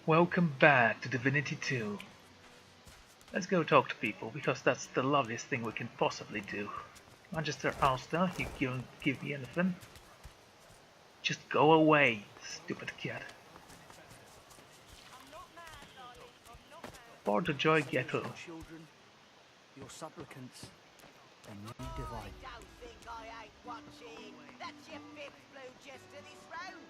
Welcome back to Divinity 2. Let's go talk to people, because that's the loveliest thing we can possibly do. Magister Alexandar, you don't give me anything. Just go away, stupid cat. Pt.2 Ghetto. Children, your supplicants, and you divide. Don't think I ain't watching. That's your fifth blue just to this round.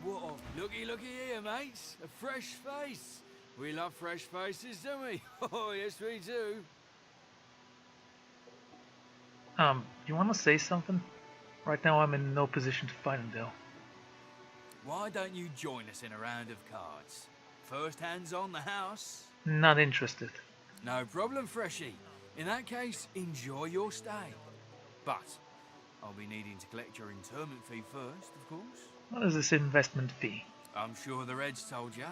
What? Looky here, mates. A fresh face. We love fresh faces, don't we? Oh, yes, we do. You wanna say something? Right now I'm in no position to fight him though. Why don't you join us in a round of cards? First hands on the house. Not interested. No problem, Freshie. In that case, enjoy your stay. But I'll be needing to collect your interment fee first, of course. What is this investment fee? I'm sure the Reds told ya.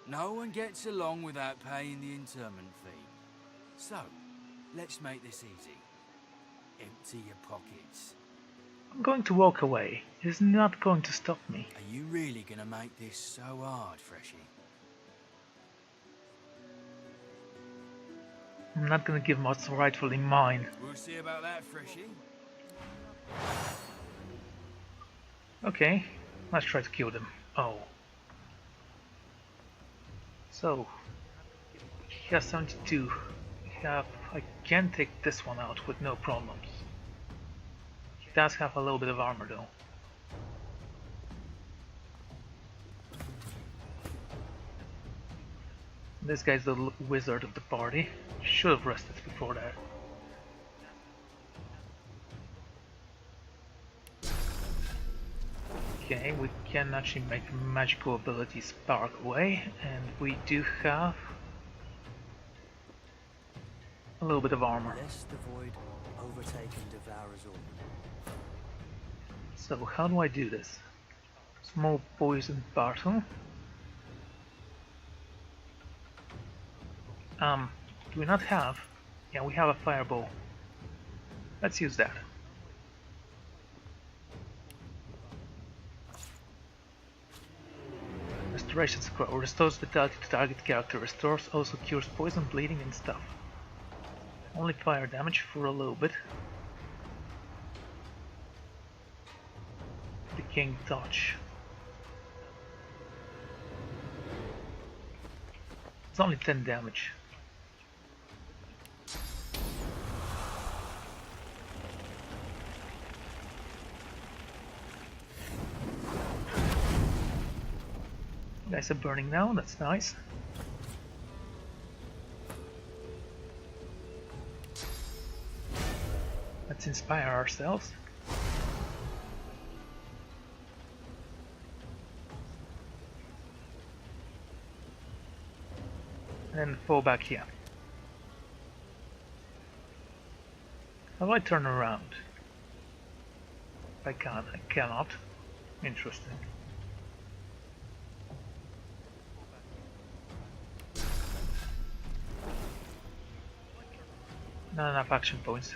No one gets along without paying the interment fee. So, let's make this easy. Empty your pockets. I'm going to walk away. It is not going to stop me. Are you really gonna make this so hard, Freshie? I'm not gonna give what's rightfully mine. We'll see about that, Freshie. Okay, let's try to kill them. Oh. So, he has 72. I can take this one out with no problems. He does have a little bit of armor though. This guy's the wizard of the party. Should have rested before that. Okay, we can actually make magical abilities spark away, and we do have a little bit of armor. Lest the void overtake and devour us all. So how do I do this? Small poison battle. Do we not have? Yeah, we have a fireball. Let's use that. Restoration Scroll restores vitality to target character, restores also cures poison, bleeding and stuff. Only fire damage for a little bit. Decaying Touch. It's only 10 damage. You guys are burning now, that's nice. Let's inspire ourselves. And then fall back here. How do I turn around? I can't, I cannot. Interesting. Not enough action points.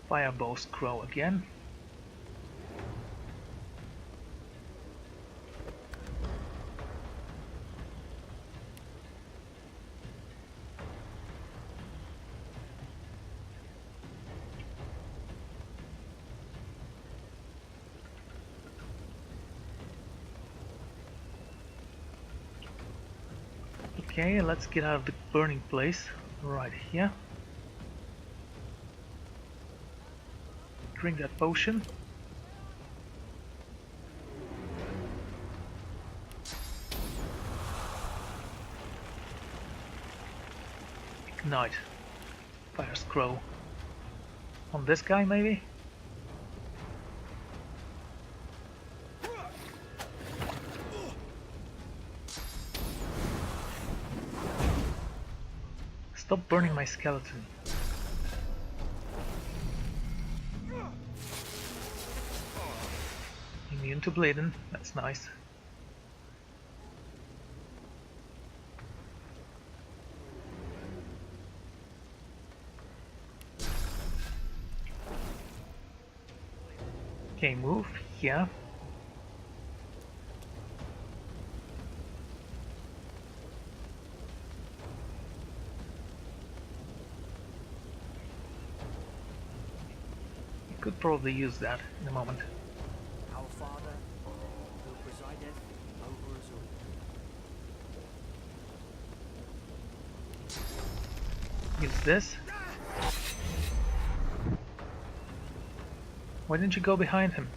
Fireballs grow again. Okay, let's get out of the burning place right here. Drink that potion. Ignite. Fire scroll. On this guy maybe? Stop burning my skeleton. Immune to bleeding, that's nice. Okay, move, yeah. Could probably use that in a moment. Our Father, who presideth over us all. Use this. Why didn't you go behind him?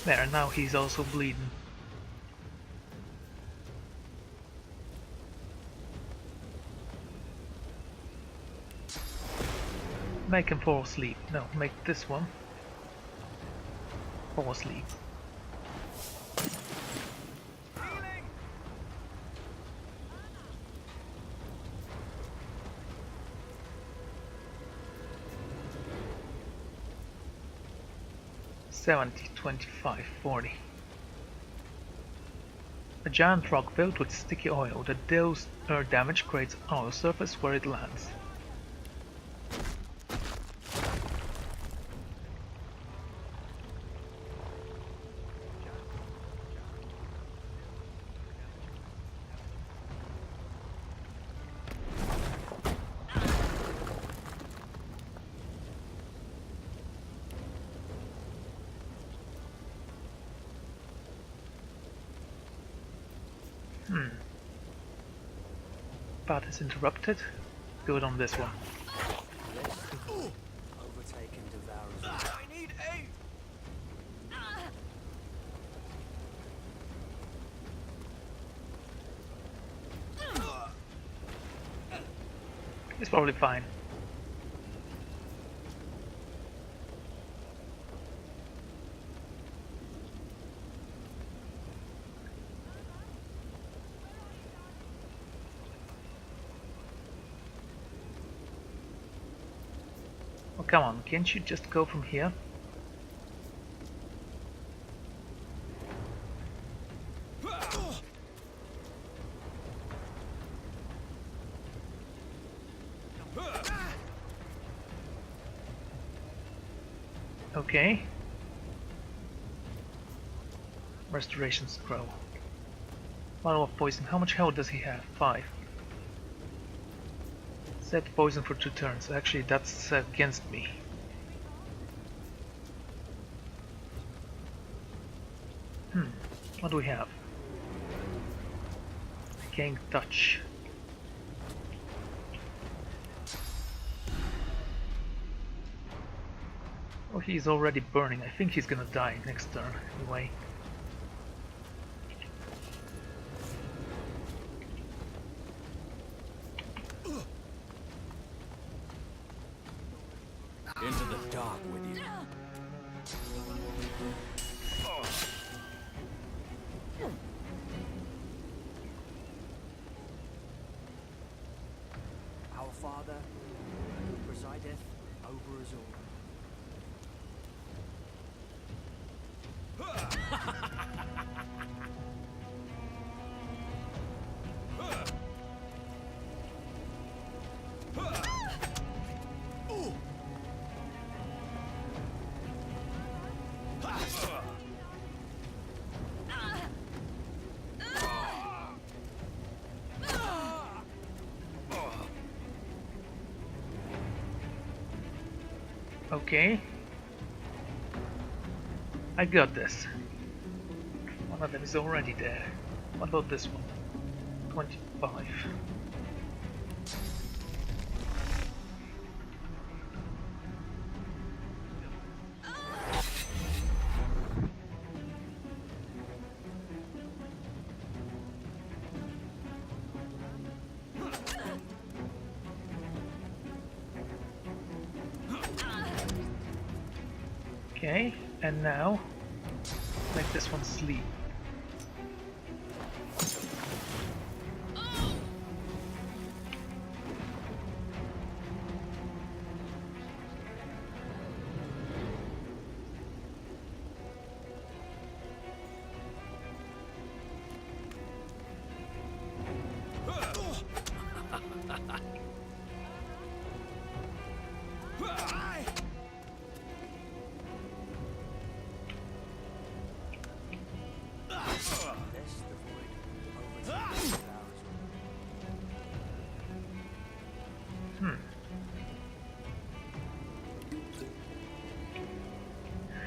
There, now he's also bleeding. Make him fall asleep. No, make this one fall asleep. 70, 25, 40. A giant rock filled with sticky oil that deals earth damage creates oil surface where it lands. Path is interrupted. Good on this one. Overtake and devour us all. I need aid! It's probably fine. Oh, come on, can't you just go from here? Okay. Restoration scroll. Bottle of poison. How much health does he have? 5. Set poison for 2 turns. Actually, that's against me. What do we have? King touch. Oh, he's already burning. I think he's gonna die next turn anyway. Into the dark with you. Our Father, who presideth over us all. Okay. I got this. One of them is already there. What about this one? 25. Okay, and now make this one sleep.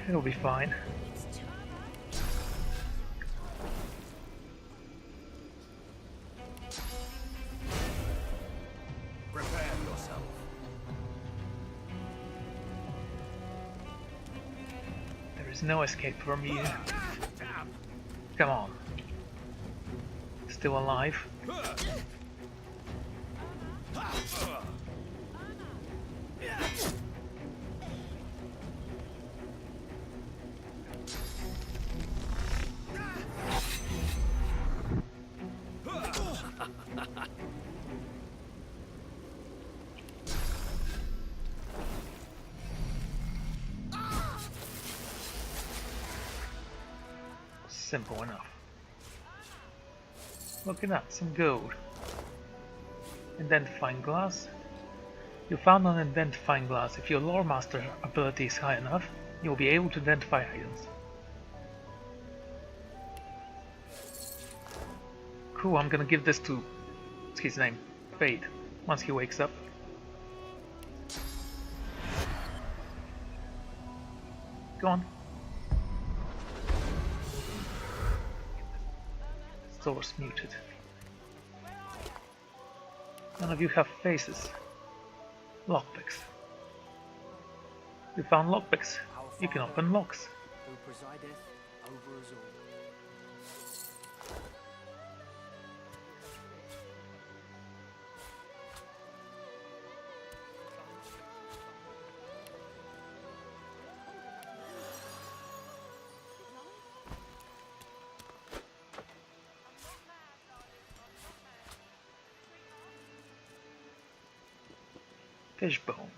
It'll be fine. Prepare yourself. There is no escape from you. Come on. Still alive. Simple enough. Look at that, some gold. Identifying glass. You found an identifying glass. If your lore master ability is high enough, you will be able to identify items. Cool, I'm gonna give this to, what's his name? Fade, once he wakes up. Go on. Source muted. None of you have faces. Lockpicks. You found lockpicks. You can open locks. Who presideth over us all. Fishbone.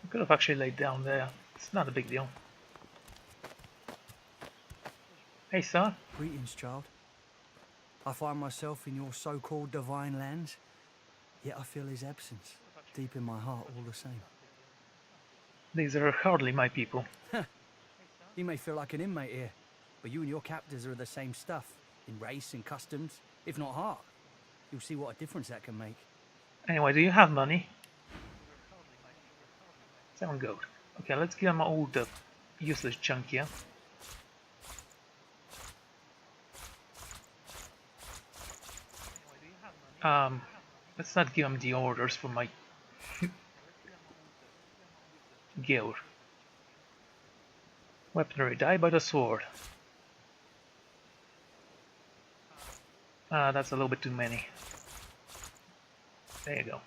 I could have actually laid down there. It's not a big deal. Hey, sir. Greetings, child. I find myself in your so-called divine lands, yet I feel his absence deep in my heart all the same. These are hardly my people. You may feel like an inmate here, but you and your captors are the same stuff, in race and customs, if not heart. You'll see what a difference that can make. Anyway, do you have money? 7 gold. Okay, let's give him all the useless junk here. Let's not give him the orders for my guild. Weaponry, die by the sword. That's a little bit too many. There you go.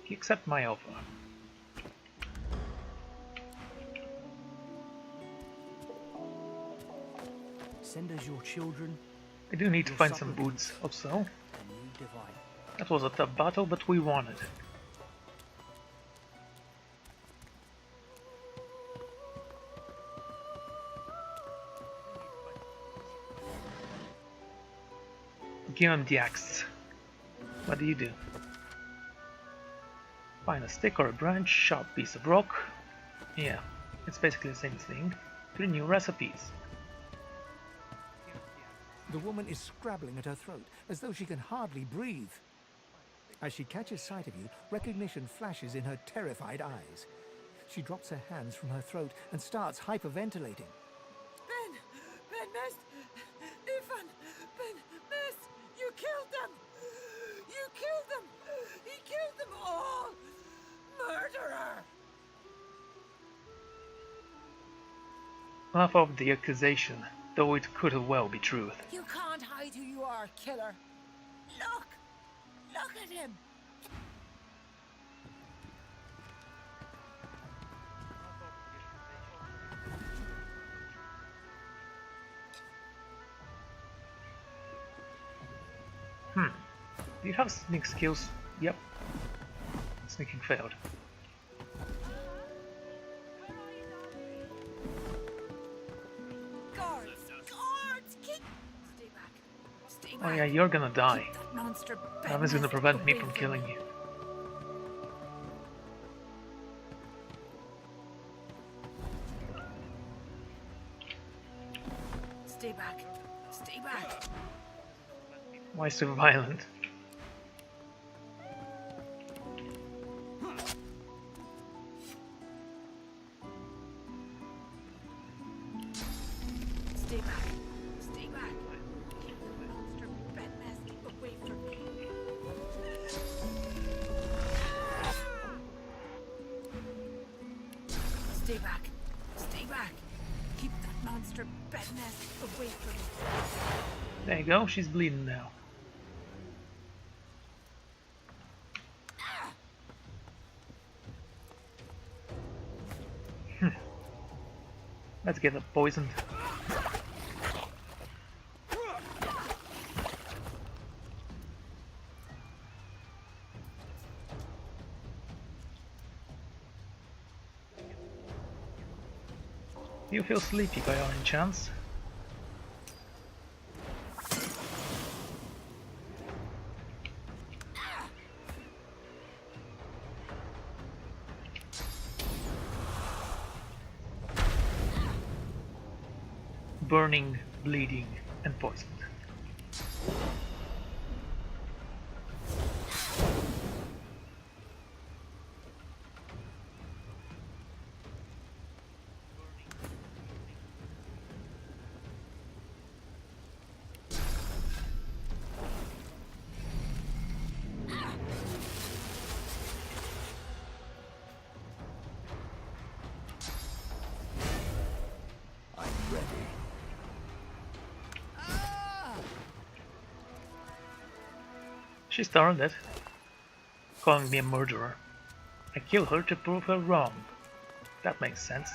You accept my offer. Send us your children. I do need to find some boots also. And you divide. That was a tough battle, but we won it. Give him the axe. What do you do? Find a stick or a branch, sharp piece of rock. Yeah, it's basically the same thing. 3 new recipes. The woman is scrabbling at her throat, as though she can hardly breathe. As she catches sight of you, recognition flashes in her terrified eyes. She drops her hands from her throat and starts hyperventilating. Ben-Mezd! Ifan ben-Mezd! You killed them! You killed them! He killed them all! Murderer! laugh off the accusation, though it could well be truth. You can't hide who you are, killer. Look! Look at him! Do you have sneak skills? Yep. Sneaking failed. Guards! Guards! Keep... Stay back. Stay back. Oh yeah, you're gonna die. Keep that monster Nothing's gonna Ben-Mezd prevent me away from killing you. Stay back. Stay back. Why so violent? Stay back. Stay back. Keep the monster Ben-Mezd away from me. Stay back. Stay back. Keep that monster Ben-Mezd away from me. There you go, she's bleeding now. Let's get her poisoned. Do you feel sleepy by any chance? Burning, bleeding, and poisoned. I'm ready. She started it, calling me a murderer. I killed her to prove her wrong. That makes sense.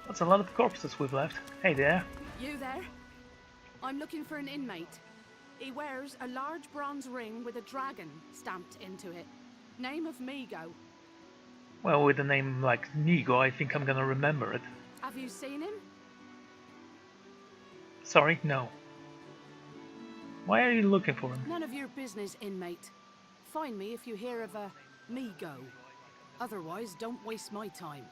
That's a lot of corpses we've left. Hey there. You there? I'm looking for an inmate. He wears a large bronze ring with a dragon stamped into it. Name of Migo. Well, with a name like Nigo, I think I'm gonna remember it. Have you seen him? Sorry, no. Why are you looking for him? None of your business, inmate. Find me if you hear of a Migo. Otherwise, don't waste my time.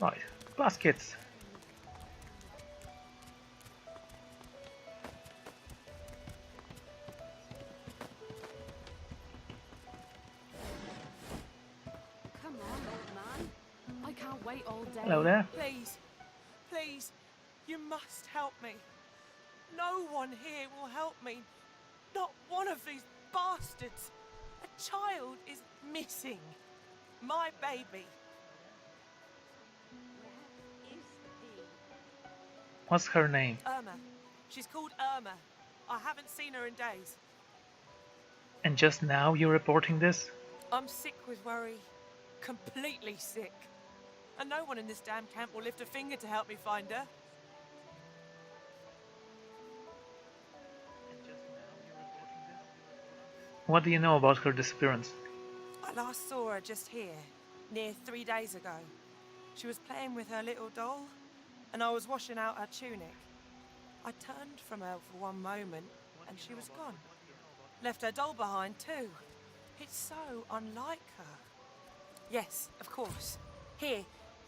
Right, class kits. Come on, old man. I can't wait all day. Hello there. Please, please, you must help me. No one here will help me. Not one of these bastards. A child is missing. My baby. What's her name? Irma. She's called Irma. I haven't seen her in days. And just now you're reporting this? I'm sick with worry. Completely sick. And no one in this damn camp will lift a finger to help me find her. What do you know about her disappearance? I last saw her just here, near 3 days ago. She was playing with her little doll, and I was washing out her tunic. I turned from her for one moment, and she was gone. Left her doll behind too. It's so unlike her. Yes, of course. Here,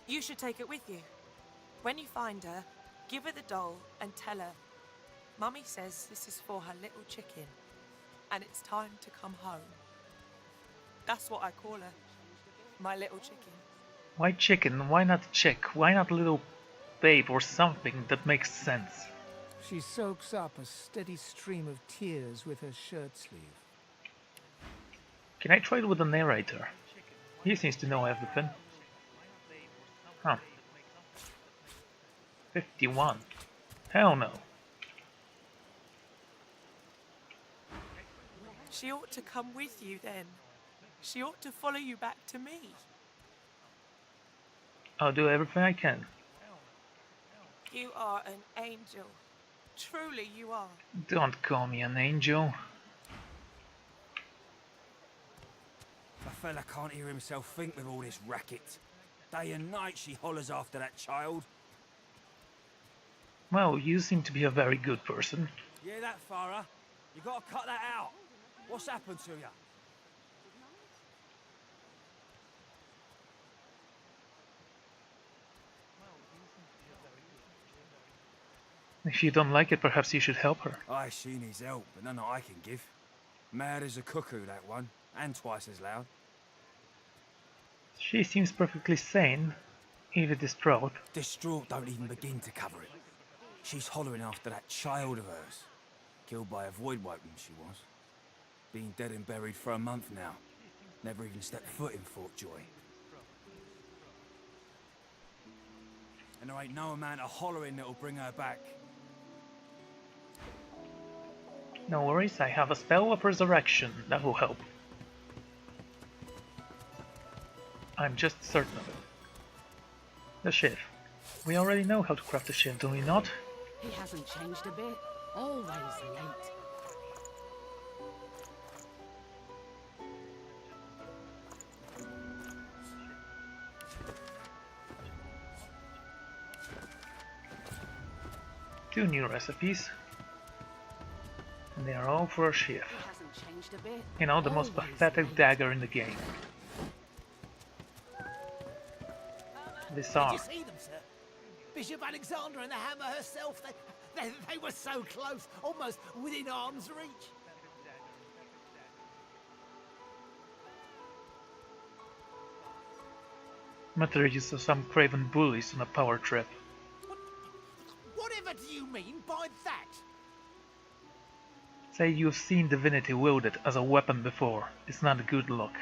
you should take it with you. When you find her, give her the doll and tell her, Mummy says this is for her little chicken, and it's time to come home. That's what I call her. My little chicken. Why chicken? Why not chick? Why not little babe or something that makes sense? She soaks up a steady stream of tears with her shirt sleeve. Can I trade with the narrator? He seems to know everything. Huh. 51. Hell no. She ought to come with you then. She ought to follow you back to me. I'll do everything I can. You are an angel. Truly you are. Don't call me an angel. The fella can't hear himself think with all this racket. Day and night she hollers after that child. Well, you seem to be a very good person. Yeah, that Farah. You gotta cut that out. What's happened to you? If you don't like it, perhaps you should help her. She needs help, but none that I can give. Mad as a cuckoo, that one, and twice as loud. She seems perfectly sane, even distraught. Distraught don't even begin to cover it. She's hollering after that child of hers. Killed by a void woman, she was. Been dead and buried for a month now. Never even stepped foot in Fort Joy. And there ain't no amount of hollering that'll bring her back. No worries, I have a spell of resurrection that will help. I'm just certain of it. The shiv. We already know how to craft a shiv, do we not? He hasn't changed a bit. Always late. Two new recipes. And they are all for a shiv. He hasn't changed a bit. You know, the most Always pathetic late. dagger in the game. This Did are. you see them, sir? Bishop Alexandar and the hammer herself, they were so close, almost within arm's reach. Materials of some craven bullies on a power trip. Whatever do you mean by that? Say you've seen divinity wielded as a weapon before. It's not a good look.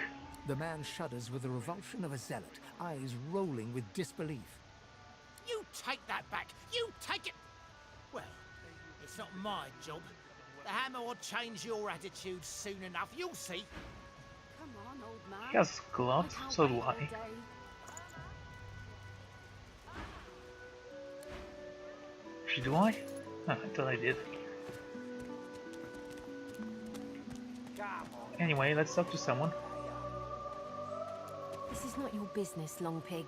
The man shudders with the revulsion of a zealot, eyes rolling with disbelief. You take that back. You take it. Well, it's not my job. The hammer will change your attitude soon enough. You'll see. Come on, old man. He has gloves, can't so do wait all I. day. Actually, do I? Oh, I thought I did. Anyway, let's talk to someone. This is not your business, Long Pig.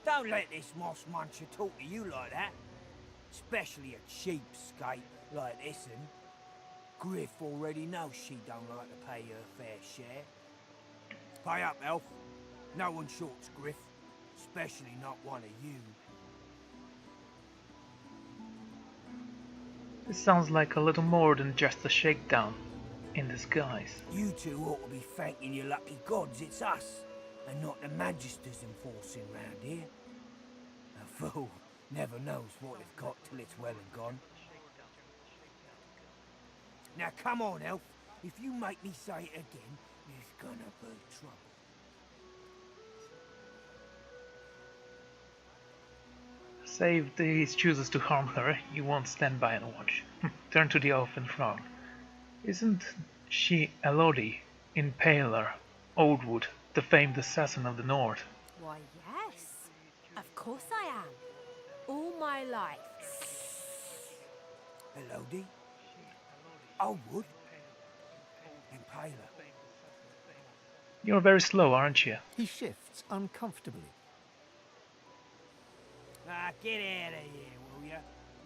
Don't let this moss muncher talk to you like that. Especially a cheapskate like this one. Griff already knows she don't like to pay her fair share. Pay up, elf. No one shorts Griff. Especially not one of you. This sounds like a little more than just a shakedown in disguise. You two ought to be thanking your lucky gods it's us, and not the Magisters enforcing round here. A fool never knows what they've got till it's well and gone. Now come on, elf. If you make me say it again, there's gonna be trouble. Say if he chooses to harm her, you won't stand by and watch. Turn to the elf and frown. Isn't she Elodie, Impaler, Oldwood, the famed assassin of the North? Why, yes. Of course I am. All my life. Elodie? Oldwood? Impaler? You're very slow, aren't you? He shifts uncomfortably. Ah, get out of here, will ya?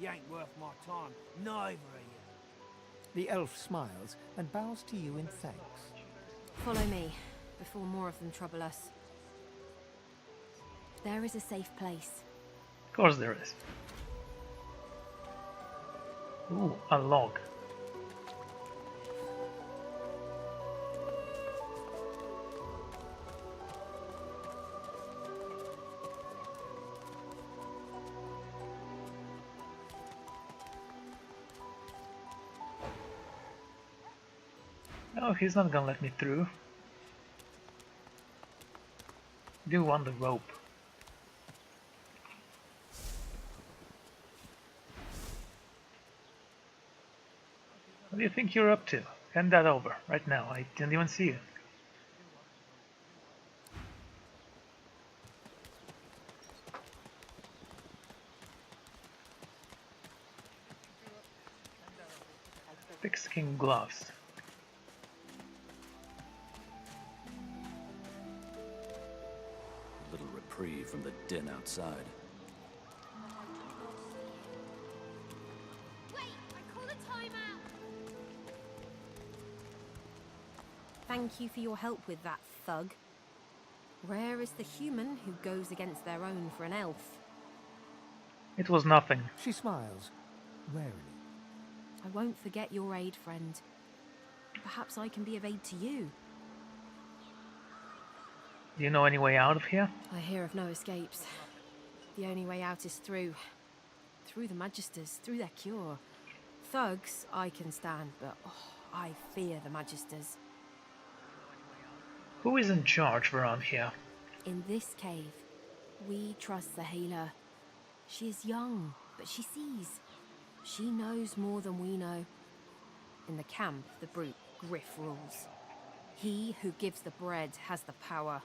You ain't worth my time, neither are you. The elf smiles and bows to you in thanks. Follow me, before more of them trouble us. There is a safe place. Of course there is. Ooh, a log. Oh, he's not gonna let me through. Do want the rope. What do you think you're up to? Hand that over, right now. I didn't even see you. Thick-skin gloves. A little reprieve from the din outside. Wait, I call a timeout. Thank you for your help with that, thug. Rare is the human who goes against their own for an elf. It was nothing. She smiles, warily. I won't forget your aid, friend. Perhaps I can be of aid to you. Do you know any way out of here? I hear of no escapes. The only way out is through the Magisters, through their cure. Thugs I can stand, but I fear the Magisters. Who is in charge around here? In this cave, we trust the healer. She is young, but she sees. She knows more than we know. In the camp, the brute Griff rules. He who gives the bread has the power.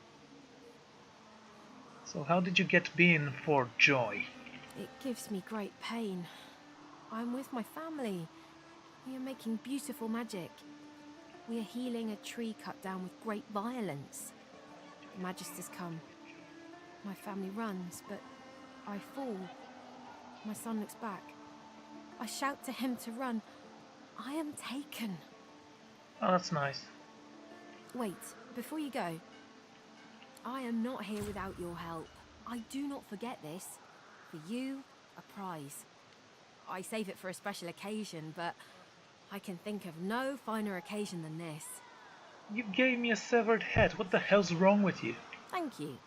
So how did you get being for joy? It gives me great pain. I'm with my family. We are making beautiful magic. We are healing a tree cut down with great violence. The Magisters come. My family runs, but I fall. My son looks back. I shout to him to run. I am taken. Oh, that's nice. Wait, before you go. I am not here without your help. I do not forget this. For you, a prize. I save it for a special occasion, but I can think of no finer occasion than this. You gave me a severed head. What the hell's wrong with you? Thank you.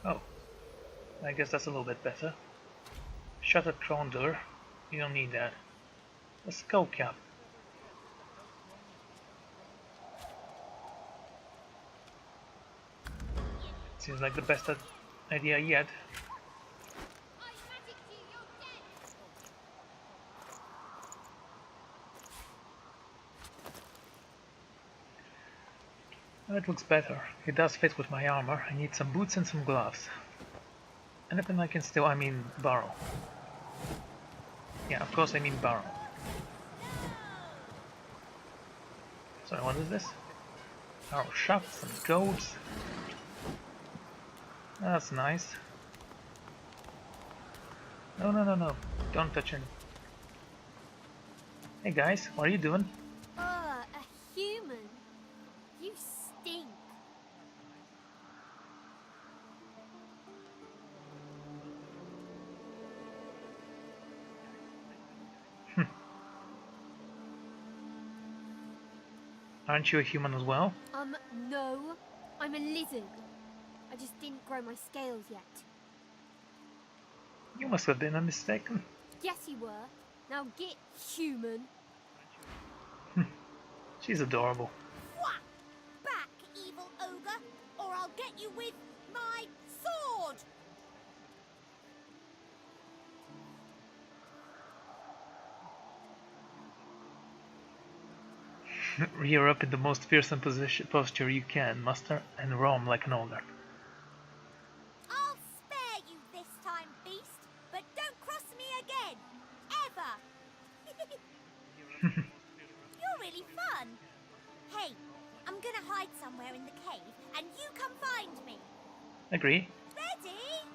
Oh. I guess that's a little bit better. Shattered throne door. You don't need that. A skull cap. Seems like the best idea yet. That looks better. It does fit with my armor. I need some boots and some gloves. Anything I can steal, I mean borrow. Yeah, of course I mean borrow. Sorry, what is this? Arrow shafts, some goats. That's nice. No, no, no, no. Don't touch any. Hey guys, what are you doing? A human? You stink. Aren't you a human as well? No. I'm a lizard. I just didn't grow my scales yet. You must have been mistaken. Yes, you were. Now get human. She's adorable. Whack! Back, evil ogre, or I'll get you with my sword! Rear up in the most fearsome posture you can, muster, and roam like an ogre. I'll spare you this time, beast, but don't cross me again. Ever. You're really fun. Hey, I'm gonna hide somewhere in the cave, and you come find me. Agree. Ready?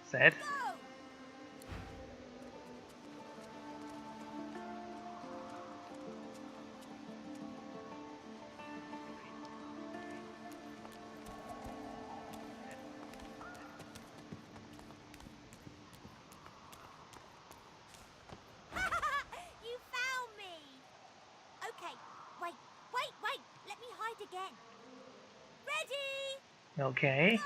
Said. Go! You found me! Okay, wait. Let me hide again. Ready? Okay. Go!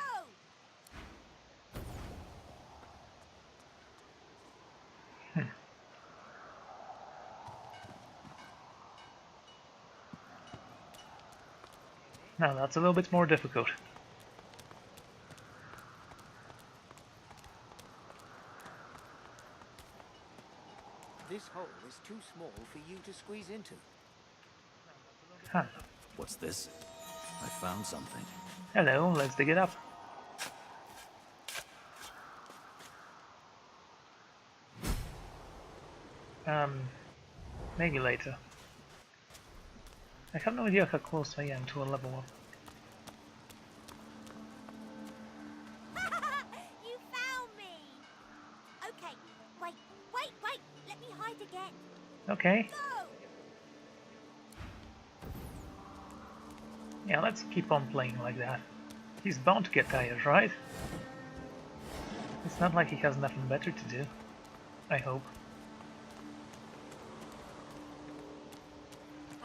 Now that's a little bit more difficult. This hole is too small for you to squeeze into. Huh. What's this? I found something. Hello, let's dig it up. Maybe later. I have no idea how close I am to a level up. You found me! Okay, wait. Let me hide again. Okay. Go! Yeah, let's keep on playing like that. He's bound to get tired, right? It's not like he has nothing better to do. I hope.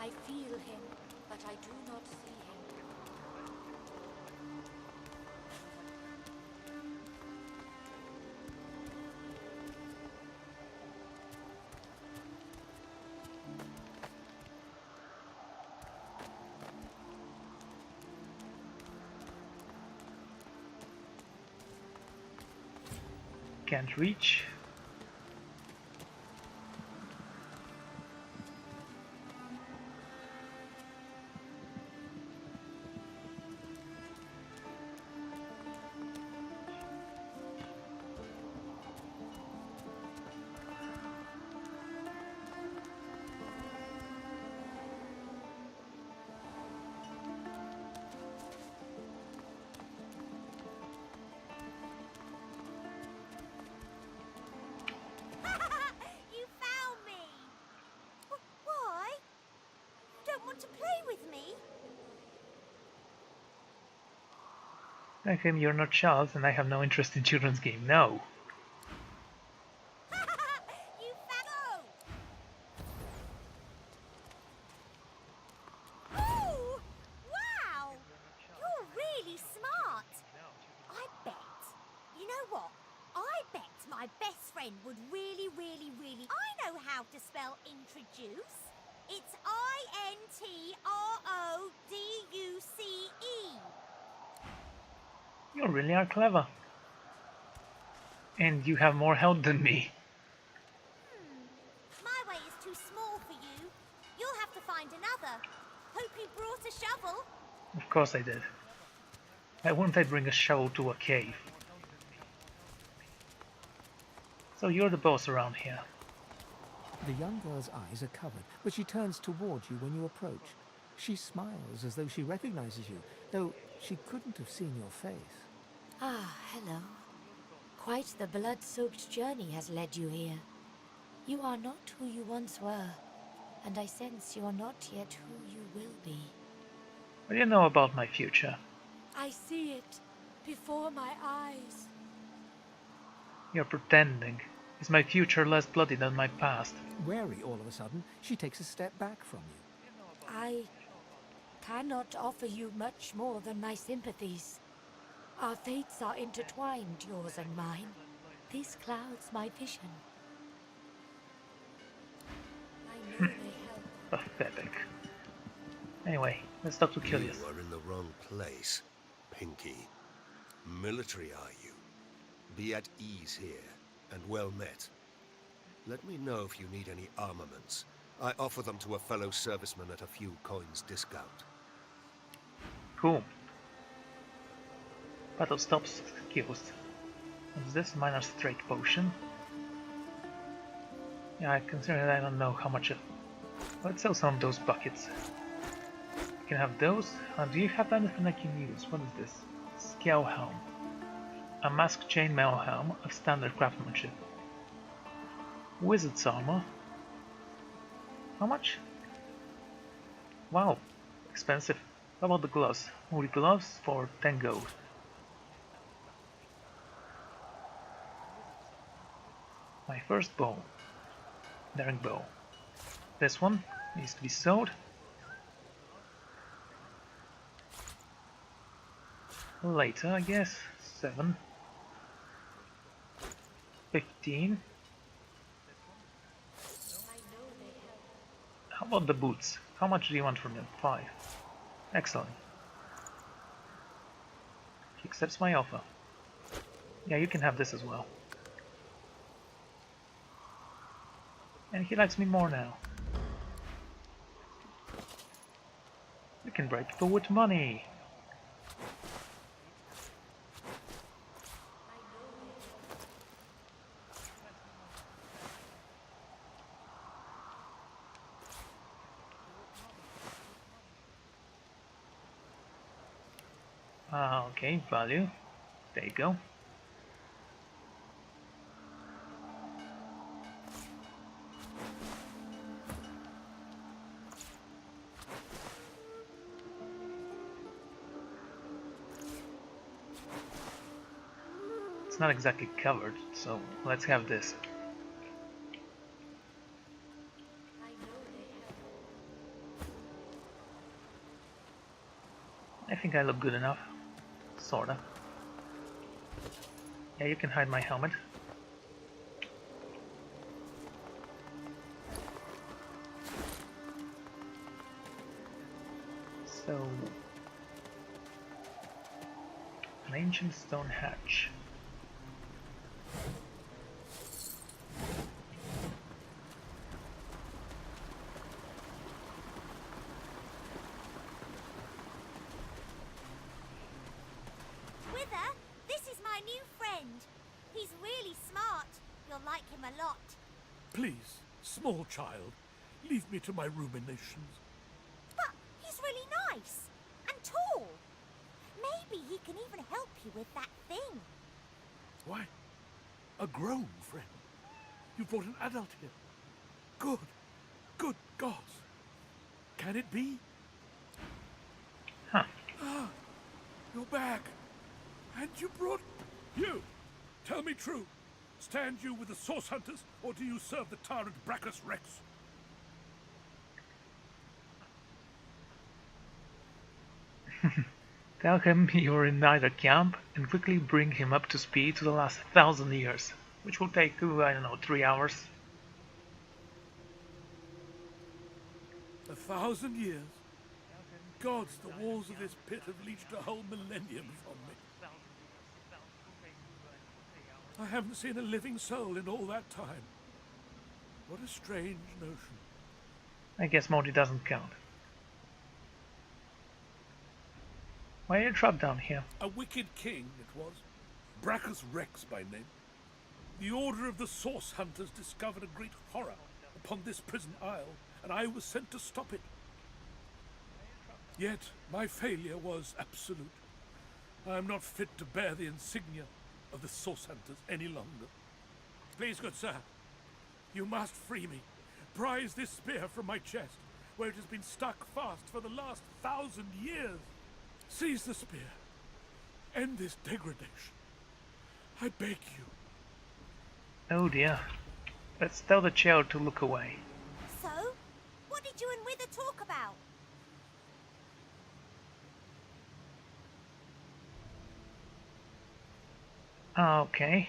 I feel him, but I do not see him. Can't reach. You found me! Why? Don't want to play with me? Like him, you're not child, and I have no interest in children's game. No. You found. Oh! Wow! You're really smart. I bet. You know what? I bet my best friend would really. I know how to spell introduce. It's INTRODUCE. You really are clever. And you have more health than me. My way is too small for you. You'll have to find another. Hope you brought a shovel. Of course I did. Why wouldn't I bring a shovel to a cave? So you're the boss around here. The young girl's eyes are covered, but she turns towards you when you approach. She smiles as though she recognizes you, though she couldn't have seen your face. Ah, hello. Quite the blood-soaked journey has led you here. You are not who you once were, and I sense you are not yet who you will be. What do you know about my future? I see it before my eyes. You're pretending. Is my future less bloody than my past? Wary all of a sudden, she takes a step back from you. I cannot offer you much more than my sympathies. Our fates are intertwined, yours and mine. This clouds my vision. I know they help. Pathetic. Anyway, let's talk to Killius. You are in the wrong place, Pinky. Military, are you? Be at ease here, and well met. Let me know if you need any armaments. I offer them to a fellow serviceman at a few coins discount. Cool. Battle stops skills. What's this? Minor strike potion. Yeah, I consider that I don't know how much it... Let's sell some of those buckets. You can have those. Do you have anything I can use? What is this? Scale helm. A masked chainmail helm of standard craftsmanship. Wizard's armor. How much? Wow, expensive. How about the gloves? Woolly gloves for 10 gold. My first bow. Daring bow. This one needs to be sold. Later, I guess. 7. 15. How about the boots? How much do you want from them? 5. Excellent. accepts my offer. Yeah, you can have this as well. And he likes me more now. We can break people with money. Okay, value. There you go. It's not exactly covered, so let's have this. I think I look good enough. Sorta. Yeah, you can hide my helmet. So... an ancient stone hatch. Wither, this is my new friend. He's really smart. You'll like him a lot. Please, small child, leave me to my ruminations. But he's really nice and tall. Maybe he can even help you with that thing. Why? A grown friend? You brought an adult here. Good. Good gods. Can it be? Huh. Ah, you're back. And you brought... You! Tell me true. Stand you with the Source Hunters, or do you serve the tyrant Brachus Rex? Tell him you're in neither camp and quickly bring him up to speed to the last 1,000 years, which will take, I don't know, 3 hours. 1,000 years? Gods, the walls of this pit have leached a whole millennium from me. I haven't seen a living soul in all that time. What a strange notion. I guess Modi doesn't count. Why are you trapped down here? A wicked king it was, Brachus Rex by name. The order of the Source Hunters discovered a great horror upon this prison isle, and I was sent to stop it. Yet my failure was absolute. I am not fit to bear the insignia of the Source Hunters any longer. Please, good sir, you must free me. Prise this spear from my chest, where it has been stuck fast for the last 1,000 years. Seize the spear. End this degradation. I beg you. Oh dear. Let's tell the child to look away. So, what did you and Wither talk about? Okay.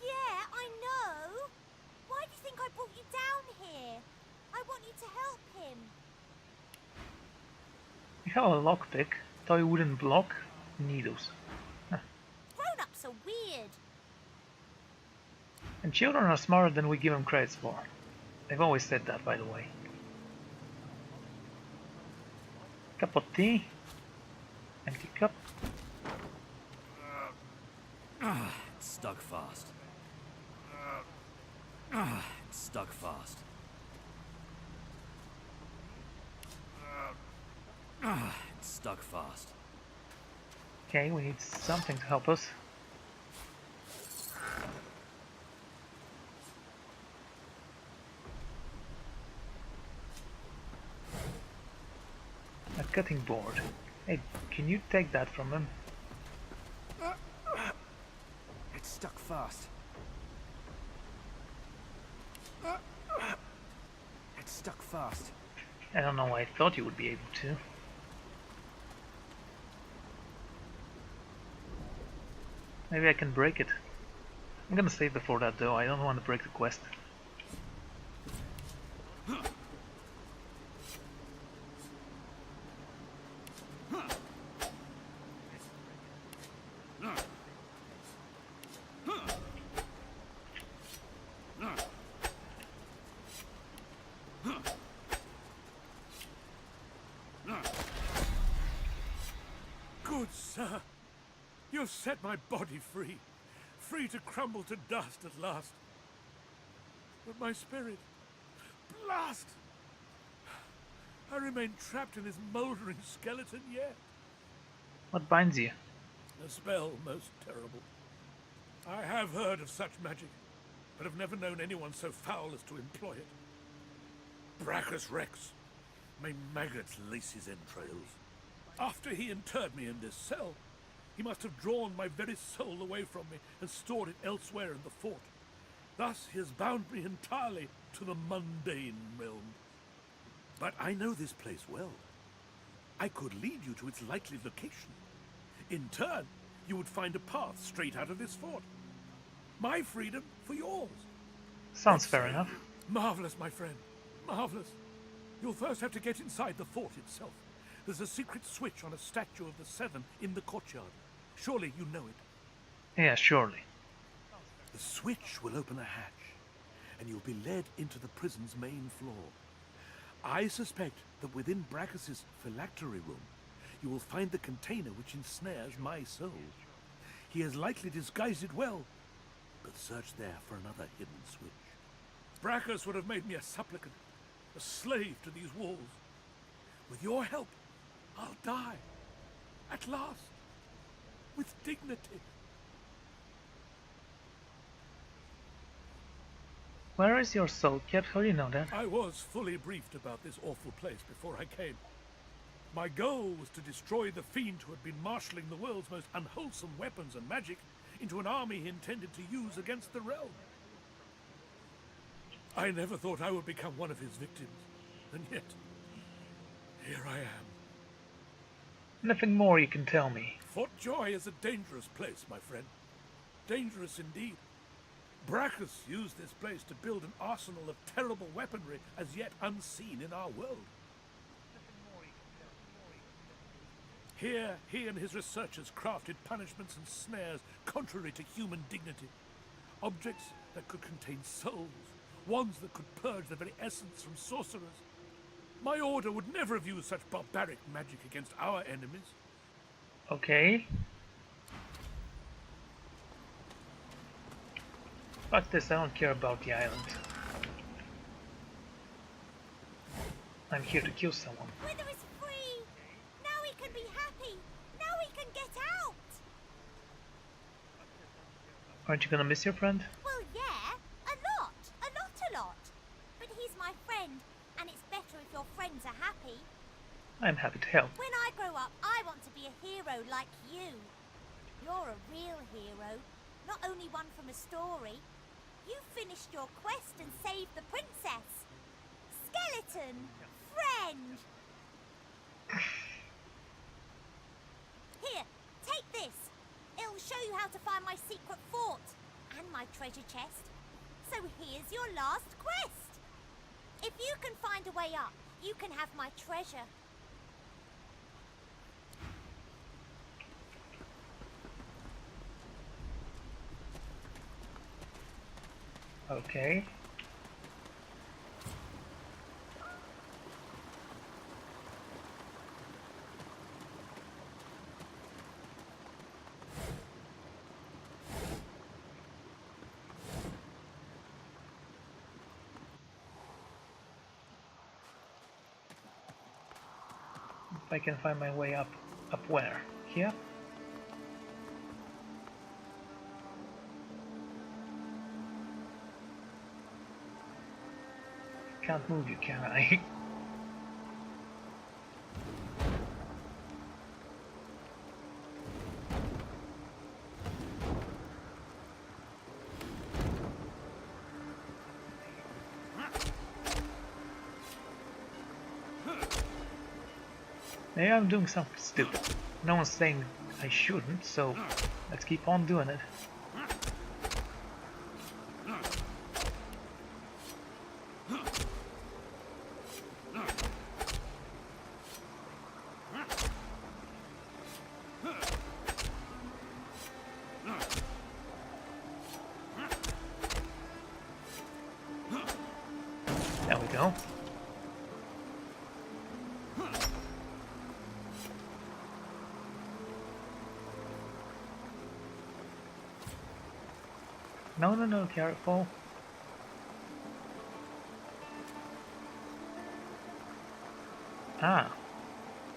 Yeah, I know. Why do you think I brought you down here? I want you to help him. You have a lockpick, toy wooden block, needles. Grown-ups are weird. And children are smarter than we give them credit for. I've always said that, by the way. Cup of tea. Empty cup. It's stuck fast. It's stuck fast. It's stuck fast. Okay, we need something to help us. A cutting board. Hey, can you take that from him? It's stuck fast. It's stuck fast. I don't know why I thought you would be able to. Maybe I can break it. I'm gonna save before that though, I don't want to break the quest. Sir, you've set my body free. Free to crumble to dust at last. But my spirit... Blast! I remain trapped in this mouldering skeleton yet. What binds you? A spell most terrible. I have heard of such magic, but have never known anyone so foul as to employ it. Brachus Rex. May maggots lace his entrails. After he interred me in this cell, he must have drawn my very soul away from me and stored it elsewhere in the fort. Thus he has bound me entirely to the mundane realm. But I know this place well. I could lead you to its likely location. In turn, you would find a path straight out of this fort. My freedom for yours. Sounds fair enough. Marvelous, my friend. Marvelous. You'll first have to get inside the fort itself. There's a secret switch on a statue of the Seven in the courtyard. Surely you know it. Yeah, surely. The switch will open a hatch, and you'll be led into the prison's main floor. I suspect that within Brachus's phylactery room, you will find the container which ensnares my soul. He has likely disguised it well, but search there for another hidden switch. Brachus would have made me a supplicant, a slave to these walls. With your help, I'll die. At last. With dignity. Where is your soul kept? How do you know that? I was fully briefed about this awful place before I came. My goal was to destroy the fiend who had been marshalling the world's most unwholesome weapons and magic into an army he intended to use against the realm. I never thought I would become one of his victims, and yet, here I am. Nothing more you can tell me. Fort Joy is a dangerous place, my friend. Dangerous indeed. Brachus used this place to build an arsenal of terrible weaponry as yet unseen in our world. Here, he and his researchers crafted punishments and snares contrary to human dignity. Objects that could contain souls, wands that could purge the very essence from sorcerers. My order would never have used such barbaric magic against our enemies. Okay. Fuck this, I don't care about the island. I'm here to kill someone. Wither is free! Now we can be happy! Now we can get out! Aren't you gonna miss your friend? Well, yeah, a lot. But he's my friend, and it's better if your friends are happy. I'm happy to help. When I grow up, I want to be a hero like you. You're a real hero, not only one from a story. You finished your quest and saved the princess. Skeleton, friend. Here, take this. It'll show you how to find my secret fort and my treasure chest. So here's your last quest. If you can find a way up, you can have my treasure. Okay. If I can find my way up where? Here? Can't move you, can I? Maybe I'm doing something stupid. No one's saying I shouldn't, so let's keep on doing it. There we go. No, no, no, careful. Ah.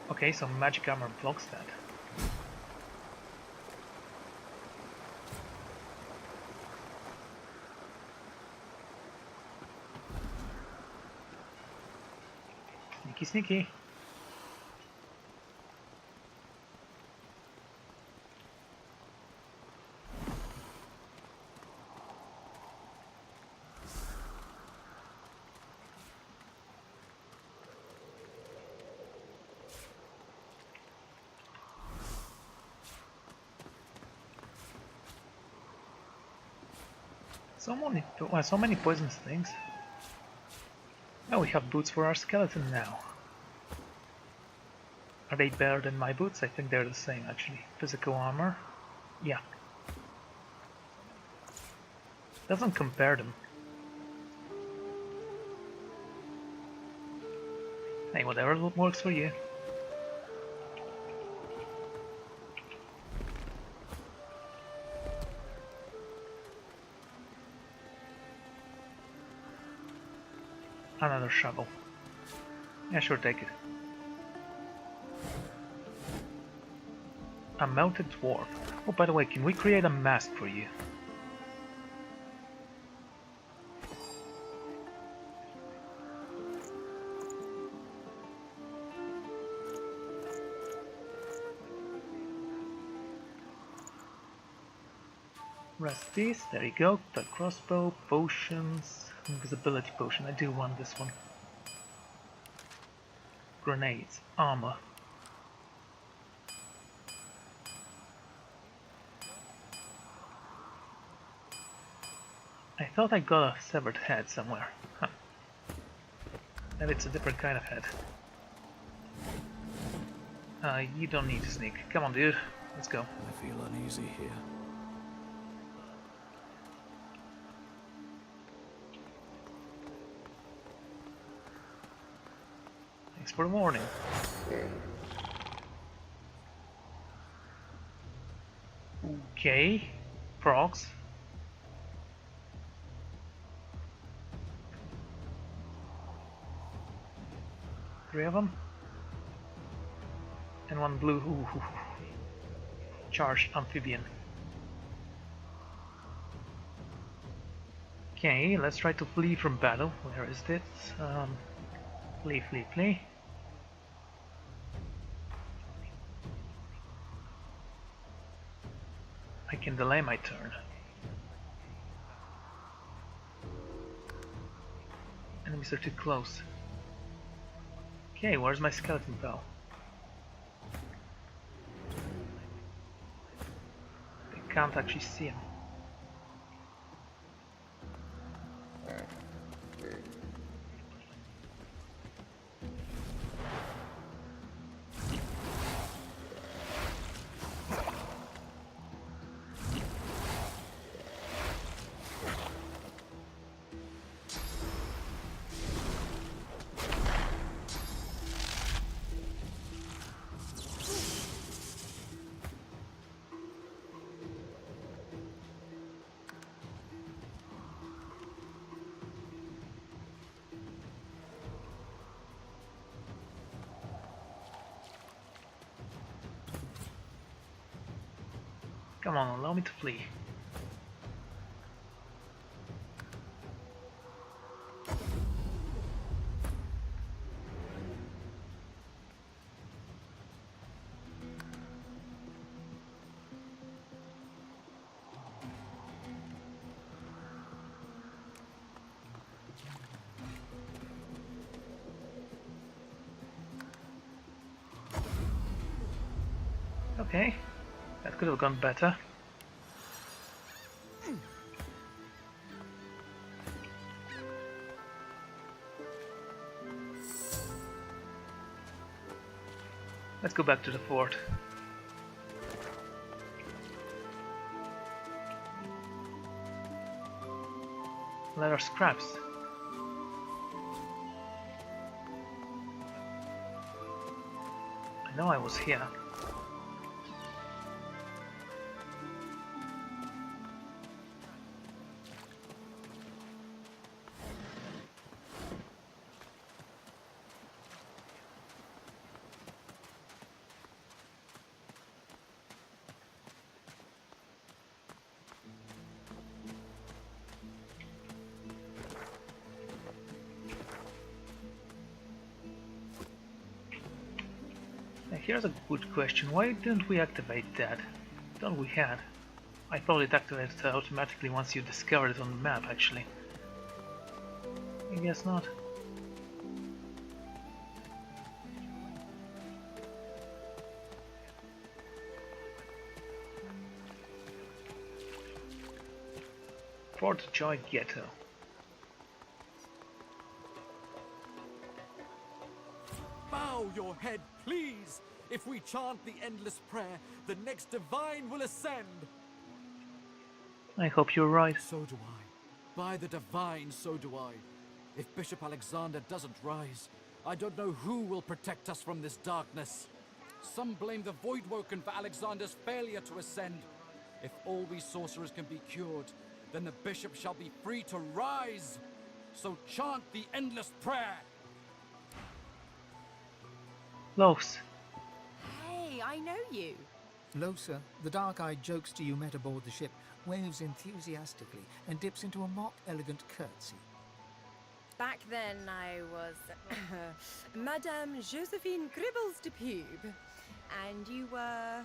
Okay, so magic armor blocks that. Sneaky, sneaky. So many poisonous things. Oh, we have boots for our skeleton now. Are they better than my boots? I think they're the same actually. Physical armor? Yeah. Doesn't compare them. Hey, whatever works for you. Another shovel. Yeah, sure, take it. A melted dwarf. Oh, by the way, can we create a mask for you? Rest this, there you go. The crossbow, potions, invisibility potion. I do want this one. Grenades, armor. I thought I got a severed head somewhere. Huh. Maybe it's a different kind of head. You don't need to sneak. Come on, dude. Let's go. I feel uneasy here. Thanks for the warning. Okay. Frogs. Three of them. And one blue. Ooh. Charged amphibian. Okay, let's try to flee from battle. Where is it? Flee, flee, flee. I can delay my turn. Enemies are too close. Okay, where's my skeleton pal? I can't actually see him. Come on, allow me to flee. Okay, that could have gone better. Let's go back to the fort. Leather scraps. I know I was here. Here's a good question. Why didn't we activate that? Thought we had. I thought it activated automatically once you discovered it on the map, actually. I guess not. Pt.2 Ghetto. Bow your head, please! If we chant the endless prayer, the next divine will ascend! I hope you're right. So do I. By the divine, so do I. If Bishop Alexander doesn't rise, I don't know who will protect us from this darkness. Some blame the Voidwoken for Alexander's failure to ascend. If all we sorcerers can be cured, then the bishop shall be free to rise. So chant the endless prayer. Los. Hey, I know you. Losa, the dark-eyed jokester you met aboard the ship, waves enthusiastically and dips into a mock elegant curtsy. Back then I was Madame Josephine Gribbles de Pube, and you were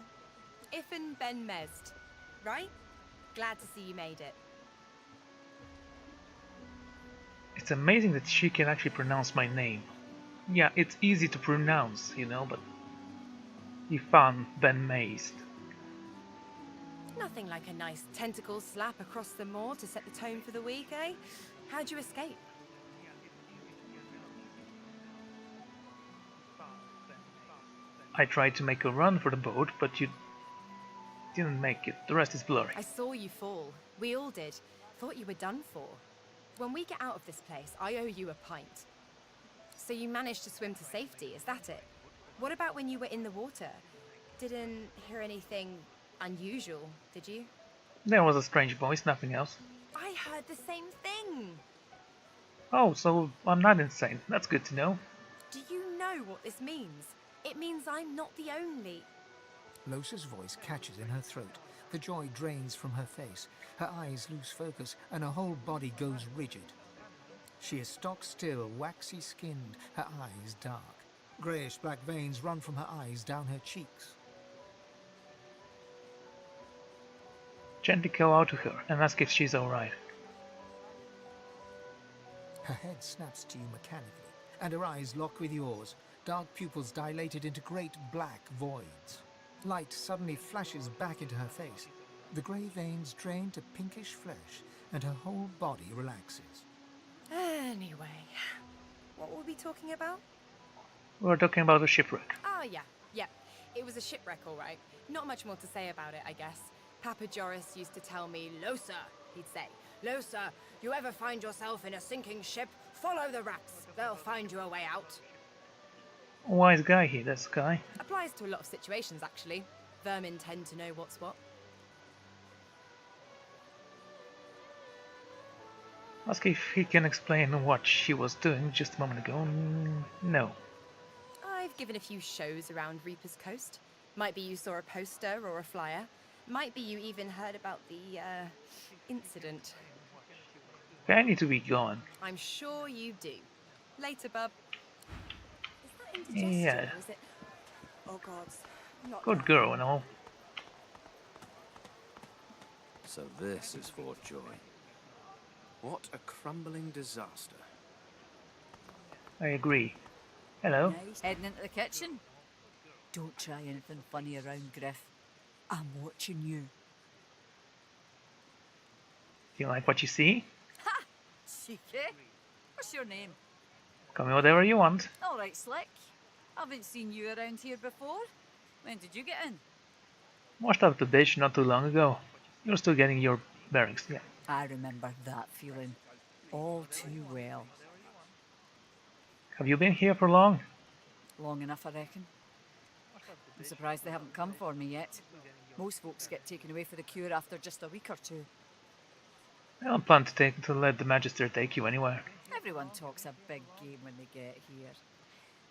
Ifan ben-Mezd, right? Glad to see you made it. It's amazing that she can actually pronounce my name. Yeah, it's easy to pronounce, you know, but Ifan ben-Mezd. Nothing like a nice tentacle slap across the moor to set the tone for the week, eh? How'd you escape? I tried to make a run for the boat, but you didn't make it. The rest is blurry. I saw you fall. We all did. Thought you were done for. When we get out of this place, I owe you a pint. So you managed to swim to safety, is that it? What about when you were in the water? Didn't hear anything unusual, did you? There was a strange voice, nothing else. I heard the same thing. Oh, so I'm not insane. That's good to know. Do you know what this means? It means I'm not the only. Losa's voice catches in her throat. The joy drains from her face. Her eyes lose focus, and her whole body goes rigid. She is stock-still, waxy-skinned, her eyes dark. Greyish-black veins run from her eyes down her cheeks. Gently go out to her and ask if she's alright. Her head snaps to you mechanically, and her eyes lock with yours, dark pupils dilated into great black voids. Light suddenly flashes back into her face. The grey veins drain to pinkish flesh, and her whole body relaxes. Anyway, what were we talking about? We were talking about a shipwreck. Oh, yeah. It was a shipwreck, all right. Not much more to say about it, I guess. Papa Joris used to tell me, Losa, he'd say, Losa, you ever find yourself in a sinking ship, follow the rats. They'll find you a way out. Wise guy here, this guy. Applies to a lot of situations, actually. Vermin tend to know what's what. Ask if he can explain what she was doing just a moment ago. No. I've given a few shows around Reaper's Coast. Might be you saw a poster or a flyer. Might be you even heard about the, incident. I need to be gone. I'm sure you do. Later, bub. Is that indigestion, Yeah. or is it... Oh, God. Not Good that. girl and all. So this is Fort Joy. What a crumbling disaster. I agree. Hello. Nice. Heading into the kitchen? Don't try anything funny around, Griff. I'm watching you. Do you like what you see? Ha! Cheeky. What's your name? Call me whatever you want. All right, Slick. Haven't seen you around here before. When did you get in? Washed up the ditch not too long ago. You're still getting your bearings, yeah. I remember that feeling all too well. Have you been here for long? Long enough, I reckon. I'm surprised they haven't come for me yet. Most folks get taken away for the cure after just a week or two. I don't plan to let the Magister take you anywhere. Everyone talks a big game when they get here.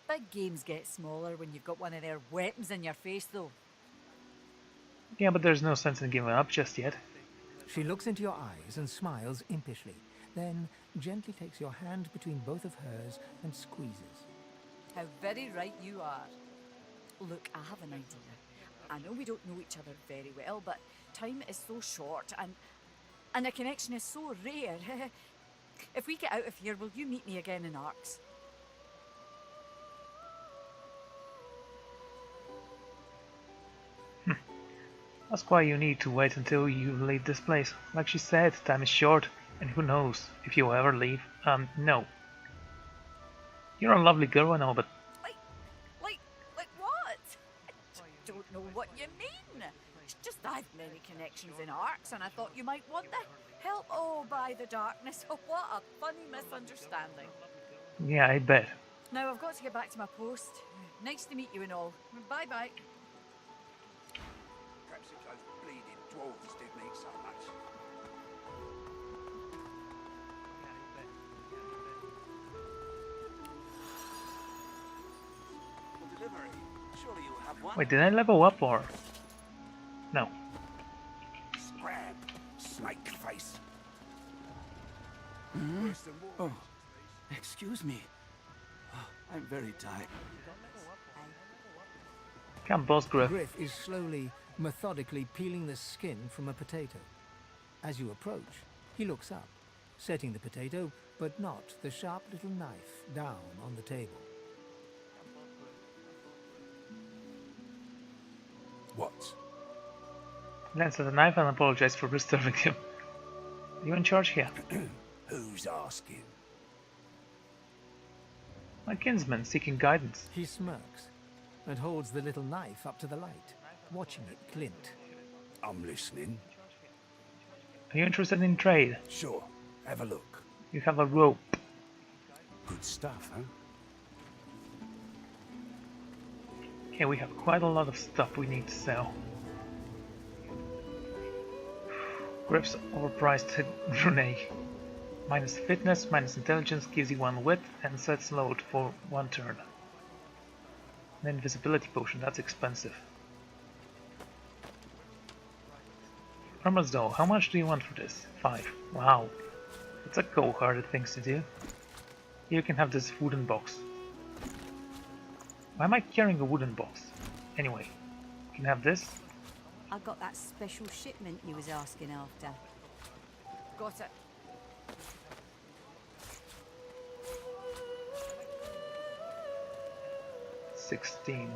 Big games get smaller when you've got one of their weapons in your face, though. Yeah, but there's no sense in giving up just yet. She looks into your eyes and smiles impishly, then gently takes your hand between both of hers and squeezes. How very right you are. Look, I have an idea. I know we don't know each other very well, but time is so short and a connection is so rare. If we get out of here, will you meet me again in Arks? That's why you need to wait until you leave this place. Like she said, time is short, and who knows if you'll ever leave. No. You're a lovely girl, I know, but... Like what? I don't know what you mean. It's just I've many connections in Arks, and I thought you might want the help. Oh, by the darkness. Oh, what a funny misunderstanding. Yeah, I bet. Now I've got to get back to my post. Nice to meet you and all. Bye-bye. Perhaps if those bleeding dwarves didn't eat so much. For delivery, surely you'll have one. Wait, did I level up or... No. Scrab, snake face. Oh, excuse me. Oh, I'm very tired. Come, boss Griff. Griff is slowly, methodically peeling the skin from a potato. As you approach, he looks up, setting the potato, but not the sharp little knife, down on the table. What? Glanced at the knife and apologized for disturbing him. Are you in charge here? Who's asking? My kinsman seeking guidance. He smirks and holds the little knife up to the light, watching it glint. I'm listening. Are you interested in trade? Sure, have a look. You have a rope. Good stuff, huh? Okay, we have quite a lot of stuff we need to sell. Griff's overpriced Renee. Minus fitness, minus intelligence gives you 1 wit and sets load for 1 turn. An invisibility potion, that's expensive. Armors though, how much do you want for this? 5. Wow. That's a cold-hearted thing to do. You can have this wooden box. Why am I carrying a wooden box? Anyway, you can have this. I got that special shipment you was asking after. Got it. $16.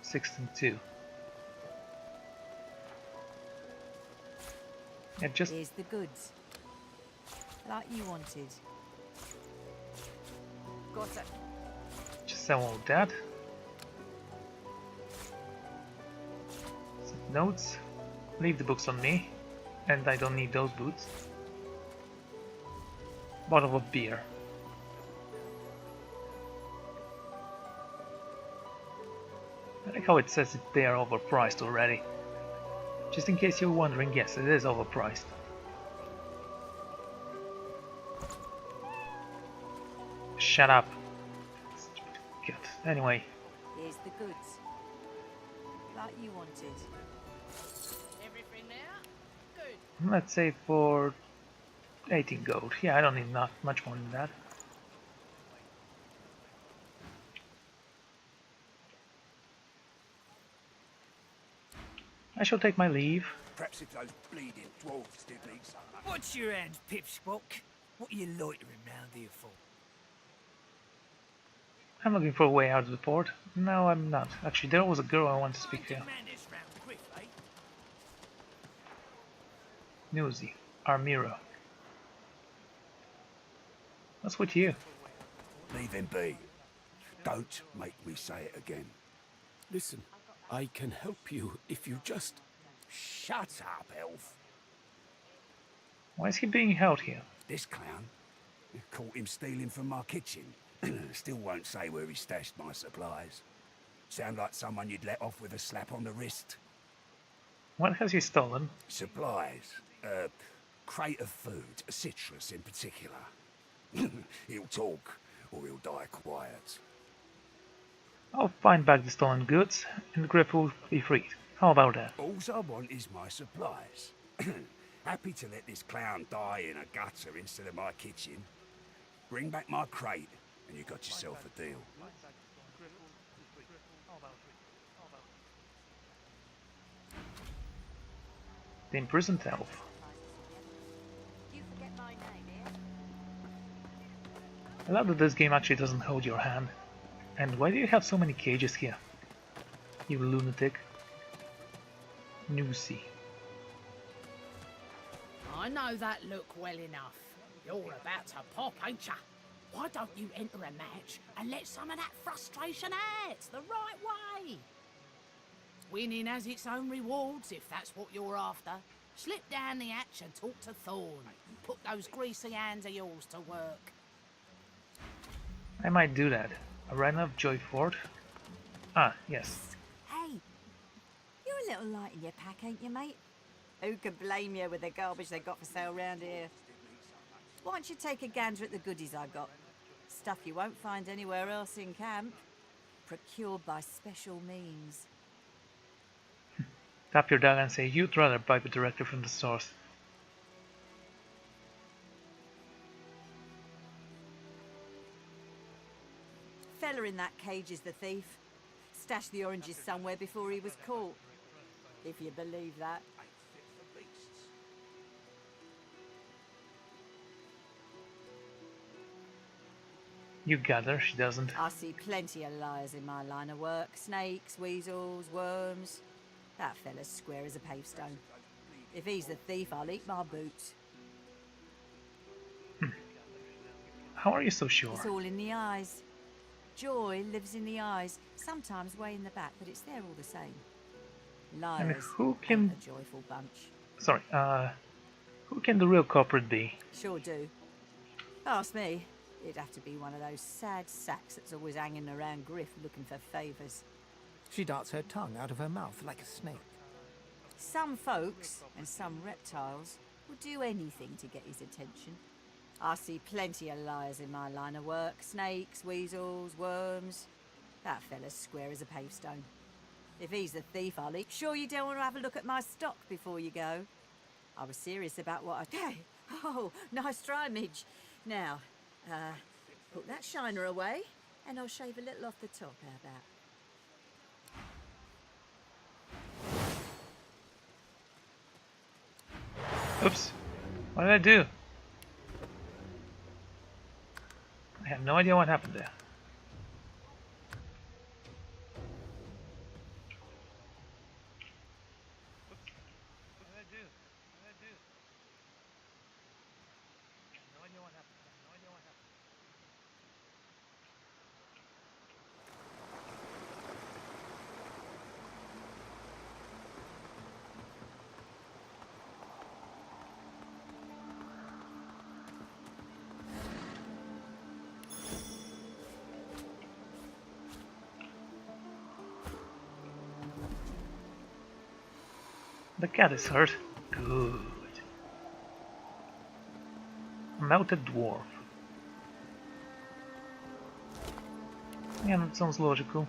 16.2. Yeah, just... Here's the goods. Like you wanted. Got it. Just sell all that. Some notes. Leave the books on me. And I don't need those boots. Bottle of beer. I like how it says they are overpriced already. Just in case you're wondering, yes, it is overpriced. Shut up. Good. Anyway. Here's the goods. Like you wanted. Everything now? Good. Let's say for 18 gold. Yeah, I don't need not much more than that. I shall take my leave. Perhaps if those bleeding dwarves didn't eat so much. What's your hand, Pipspock? What are you loitering round here for? I'm looking for a way out of the port. No, I'm not. Actually, there was a girl I want to speak to. Newsy, Armiro. What's with you? Leave him be. Don't make me say it again. Listen, I can help you if you just... Shut up, elf. Why is he being held here? This clown? Caught him stealing from my kitchen. Still won't say where he stashed my supplies. Sound like someone you'd let off with a slap on the wrist. What has he stolen? Supplies. Crate of food, citrus in particular. He'll talk, or he'll die quiet. I'll find back the stolen goods, and Griff will be freed. How about that? All I want is my supplies. Happy to let this clown die in a gutter instead of my kitchen. Bring back my crate, and you got yourself a deal. The imprisoned elf. I love that this game actually doesn't hold your hand. And why do you have so many cages here? You lunatic. Newsy. I know that look well enough. You're about to pop, ain't ya? Why don't you enter a match and let some of that frustration out the right way? Winning has its own rewards, if that's what you're after. Slip down the hatch and talk to Thorn. Put those greasy hands of yours to work. I might do that. Arena of Joyford? Ah, yes. Hey, you're a little light in your pack, ain't you, mate? Who could blame you with the garbage they got for sale round here? Why don't you take a gander at the goodies I got? Stuff you won't find anywhere else in camp. Procured by special means. Tap your dagger and say, you'd rather buy it directly from the source. Fella in that cage is the thief. Stashed the oranges somewhere before he was caught. If you believe that. You gather, she doesn't. I see plenty of liars in my line of work. Snakes, weasels, worms. That fella's square as a pavestone. If he's the thief, I'll eat my boots. How are you so sure? It's all in the eyes. Joy lives in the eyes, sometimes way in the back, but it's there all the same. Liars And who can... ain't a joyful bunch. Sorry, who can the real culprit be? Sure do. Ask me. It'd have to be one of those sad sacks that's always hanging around Griff looking for favours. She darts her tongue out of her mouth like a snake. Some folks, and some reptiles, will do anything to get his attention. I see plenty of liars in my line of work. Snakes, weasels, worms. That fella's square as a pavestone. If he's the thief, I'll eat. Sure you don't want to have a look at my stock before you go? I was serious about what I... Hey! Oh, nice try, Midge. Now, put that shiner away, and I'll shave a little off the top, how about? Oops. What did I do? I have no idea what happened there. The cat is hurt. Good. A melted dwarf. Yeah, that sounds logical.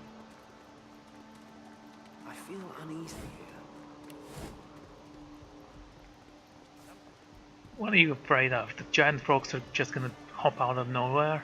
I feel uneasy here. What are you afraid of? The giant frogs are just gonna hop out of nowhere?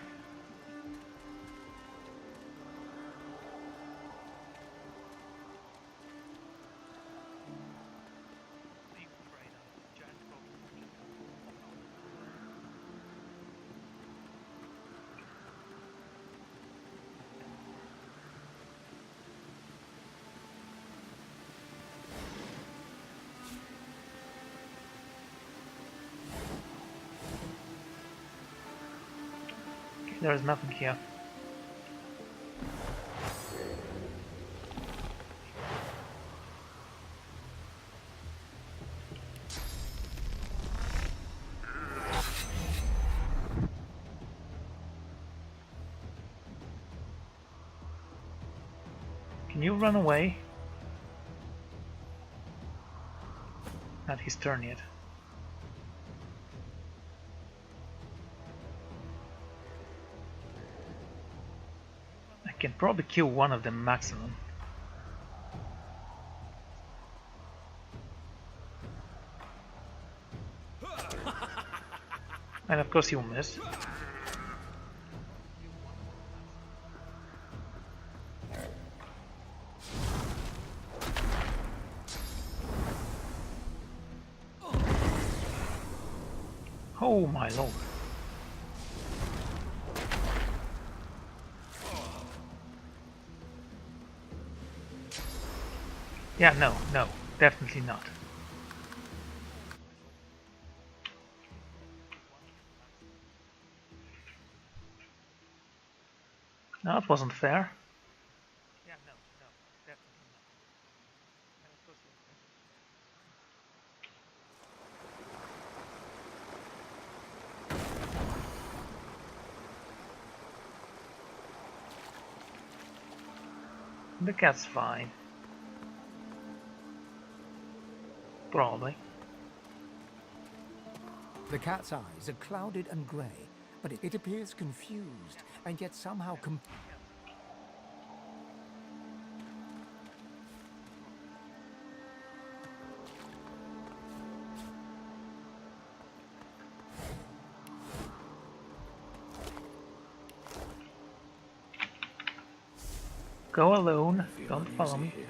There is nothing here. Can you run away? Not his turn yet. Can probably kill one of them maximum. And of course he will miss. Oh my lord. Yeah, no, definitely not. No, it wasn't fair. Yeah, no, definitely not. And of course the cat's fine. Probably. The cat's eyes are clouded and grey, but it appears confused and yet somehow Go alone, don't follow me. Here.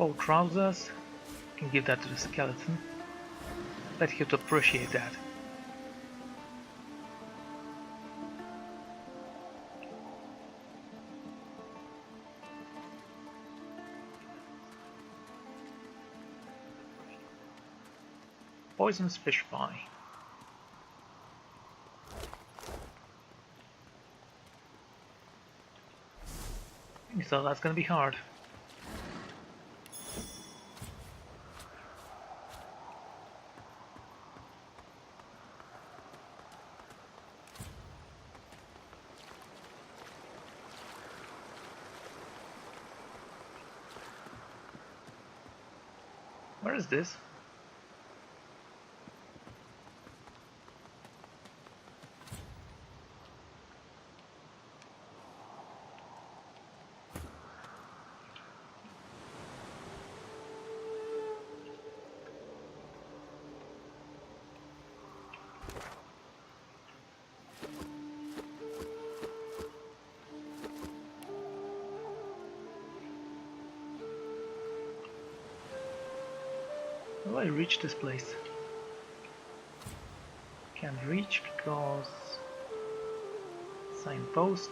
Oh, trousers. Can give that to the skeleton. Bet he'd appreciate that. Poisonous fish pie. So that's gonna be hard. Where is this? How do I reach this place? Can't reach because signpost,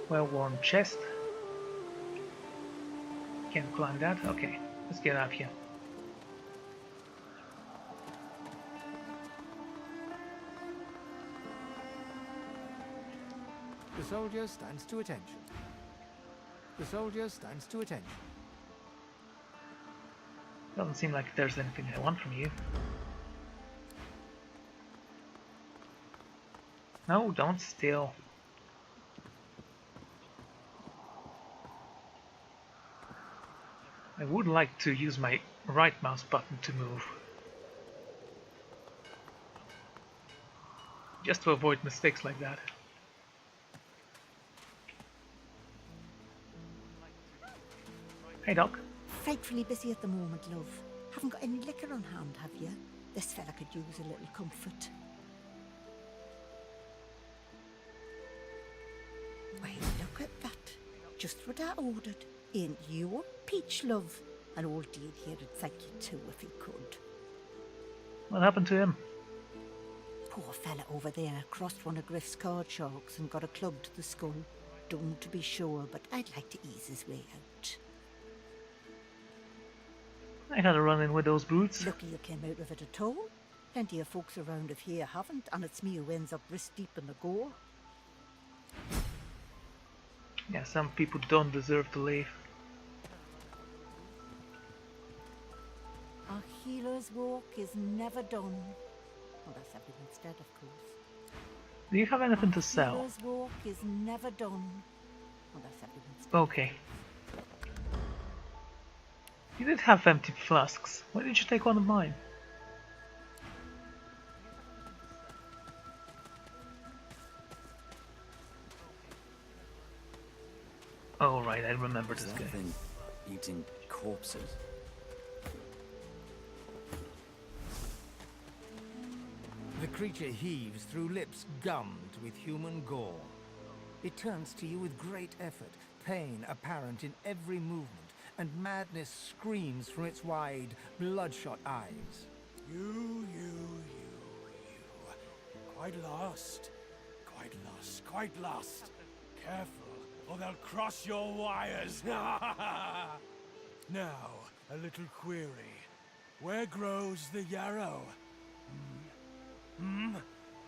well-worn chest. Can't climb that. Okay, let's get up here. The soldier stands to attention. The soldier stands to attention. Doesn't seem like there's anything I want from you. No, don't steal. I would like to use my right mouse button to move. Just to avoid mistakes like that. Hey Doc. Frightfully busy at the moment, love. Haven't got any liquor on hand, have you? This fella could use a little comfort. Why, look at that. Just what I ordered. Ain't you a peach, love? And old Dean here'd thank you too if he could. What happened to him? Poor fella over there crossed one of Griff's card sharks and got a club to the skull. Don't to be sure, but I'd like to ease his way out. I had a run-in with those brutes. Lucky you came out of it at all. Plenty of folks around of here haven't, and it's me who ends up wrist deep in the gore. Yeah, some people don't deserve to live. A healer's walk is never done. Well, that's everyone's dead, of course. Do you have anything to A sell? healer's walk is never done. Well, that's everyone's dead. Okay. You did have empty flasks. Why did you take one of mine? Oh right, I remember this guy. Thing eating corpses. The creature heaves through lips gummed with human gore. It turns to you with great effort, pain apparent in every movement, and madness screams from its wide, bloodshot eyes. You. Quite lost. Quite lost. Careful, or they'll cross your wires. Now, a little query. Where grows the yarrow?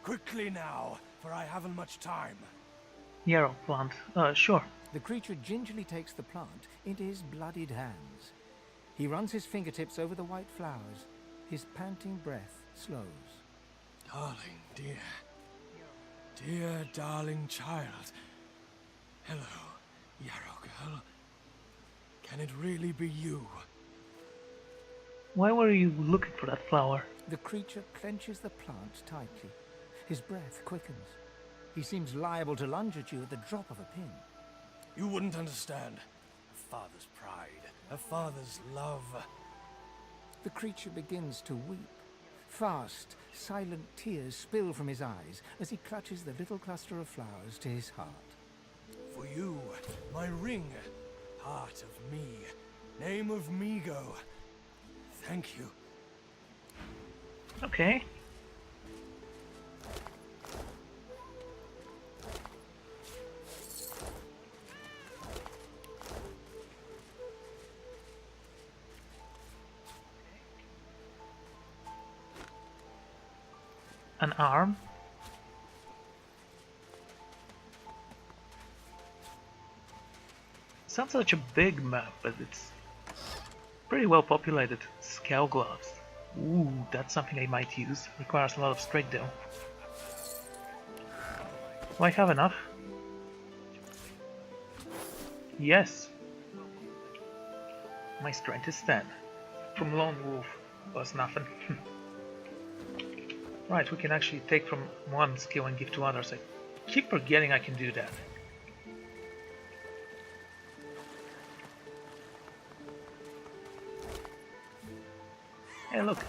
Quickly now, for I haven't much time. Yarrow plant. Sure. The creature gingerly takes the plant into his bloodied hands. He runs his fingertips over the white flowers. His panting breath slows. Darling, dear darling child. Hello, yarrow girl. Can it really be you? Why were you looking for that flower? The creature clenches the plant tightly. His breath quickens. He seems liable to lunge at you at the drop of a pin. You wouldn't understand. A father's pride, a father's love. The creature begins to weep. Fast, silent tears spill from his eyes as he clutches the little cluster of flowers to his heart. For you, my ring, heart of me, name of Migo. Thank you. Okay. An arm. Sounds such a big map, but it's pretty well populated. Scout gloves. Ooh, that's something I might use. Requires a lot of strength though. Do I have enough? Yes. My strength is 10. From Lone Wolf was nothing. Right, we can actually take from one skill and give to others. I keep forgetting I can do that. Hey, look.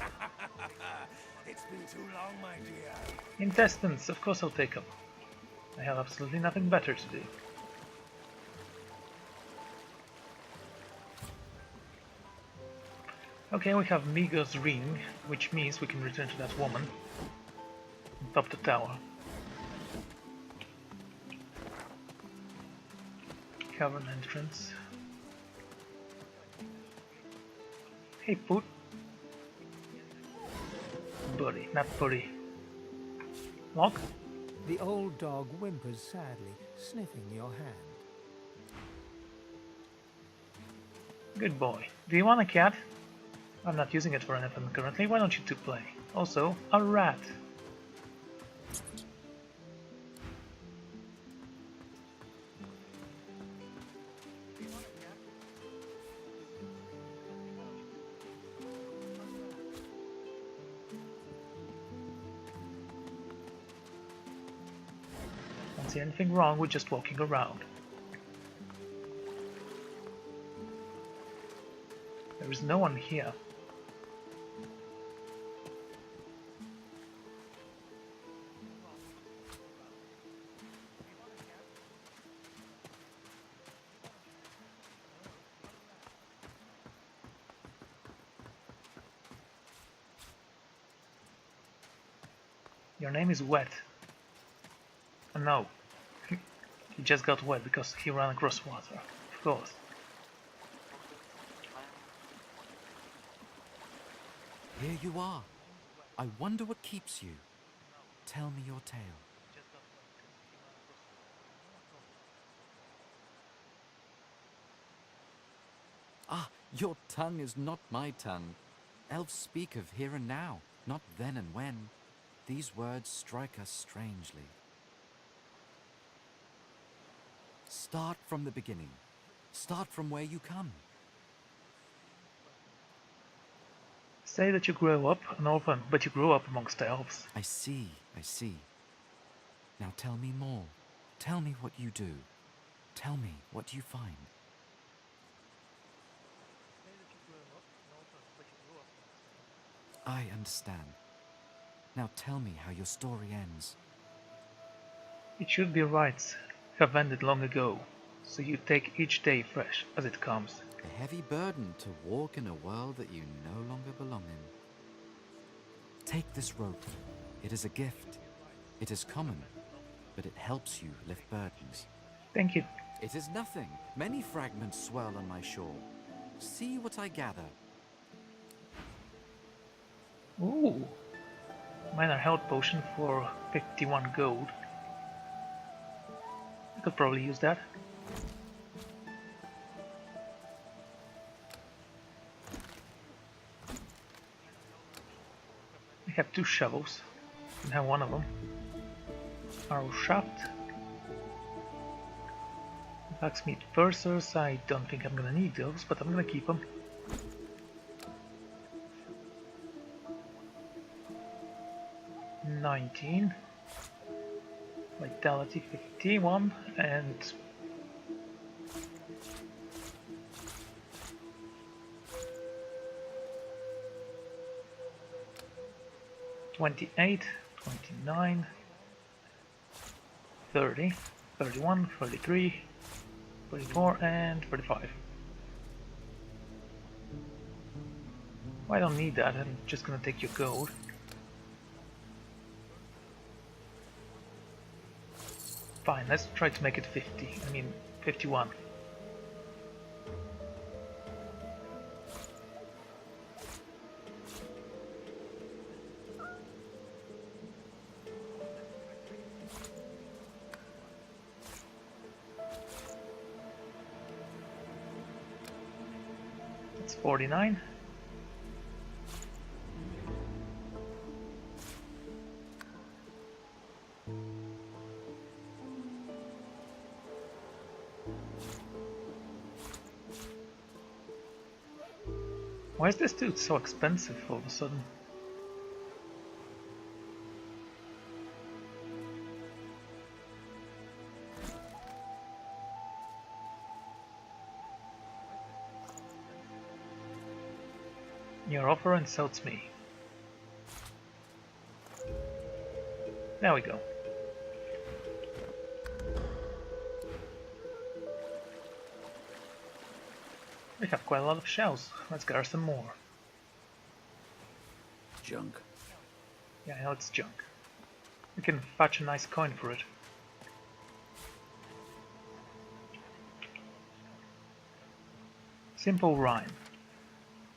It's been too long, my dear. Intestines, of course I'll take them. I have absolutely nothing better to do. Okay, we have Migo's ring, which means we can return to that woman on top of the tower. Cavern entrance. Hey, Put. Buddy, not Buddy. Lock? The old dog whimpers sadly, sniffing your hand. Good boy. Do you want a cat? I'm not using it for anything currently. Why don't you two play? Also, a rat. Don't see anything wrong with just walking around. There is no one here. Your name is Wet. Oh, no. He just got wet because he ran across water. Of course. Here you are. I wonder what keeps you. Tell me your tale. Ah, your tongue is not my tongue. Elves speak of here and now, not then and when. These words strike us strangely. Start from the beginning. Start from where you come. Say that you grew up an orphan, but you grew up amongst elves. I see, I see. Now tell me more. Tell me what you do. Tell me what you find. I understand. Now tell me how your story ends. It should be rights have ended long ago, so you take each day fresh as it comes. A heavy burden to walk in a world that you no longer belong in. Take this rope. It is a gift. It is common, but it helps you lift burdens. Thank you. It is nothing. Many fragments swirl on my shore. See what I gather. Ooh. Minor health potion for 51 gold. I could probably use that. I have 2 shovels. I can have one of them. Arrow shaft. Blacksmith Sourcerers. I don't think I'm gonna need those, but I'm gonna keep them. $19. Vitality 51 and $28, $29, $30, $31, $33, $34 and $35. Well, I don't need that, I'm just gonna take your gold. Fine, let's try to make it 51. That's 49. Why is this dude so expensive all of a sudden? Your offer insults me. There we go. We have quite a lot of shells. Let's gather some more. Junk. Yeah, I know it's junk. We can fetch a nice coin for it. Simple rhyme.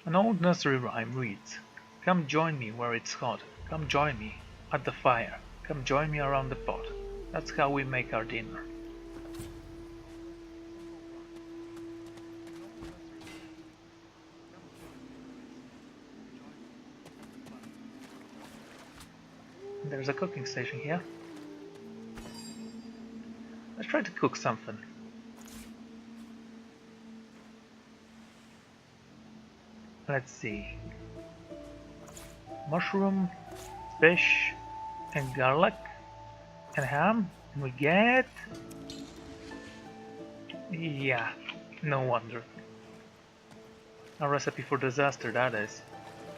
An old nursery rhyme reads, "Come join me where it's hot. Come join me at the fire. Come join me around the pot. That's how we make our dinner." There's a cooking station here. Let's try to cook something. Let's see. Mushroom, fish, and garlic, and ham, and we get... Yeah, no wonder. A recipe for disaster, that is.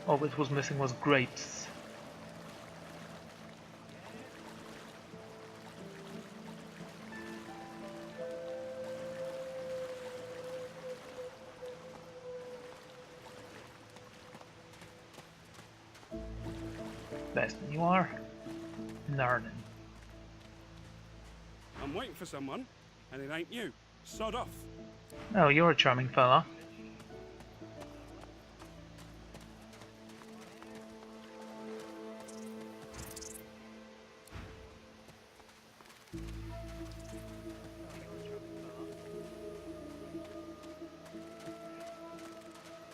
All it was missing was grapes. Best you are, Narnan. I'm waiting for someone, and it ain't you. Sod off. Oh, you're a charming fella.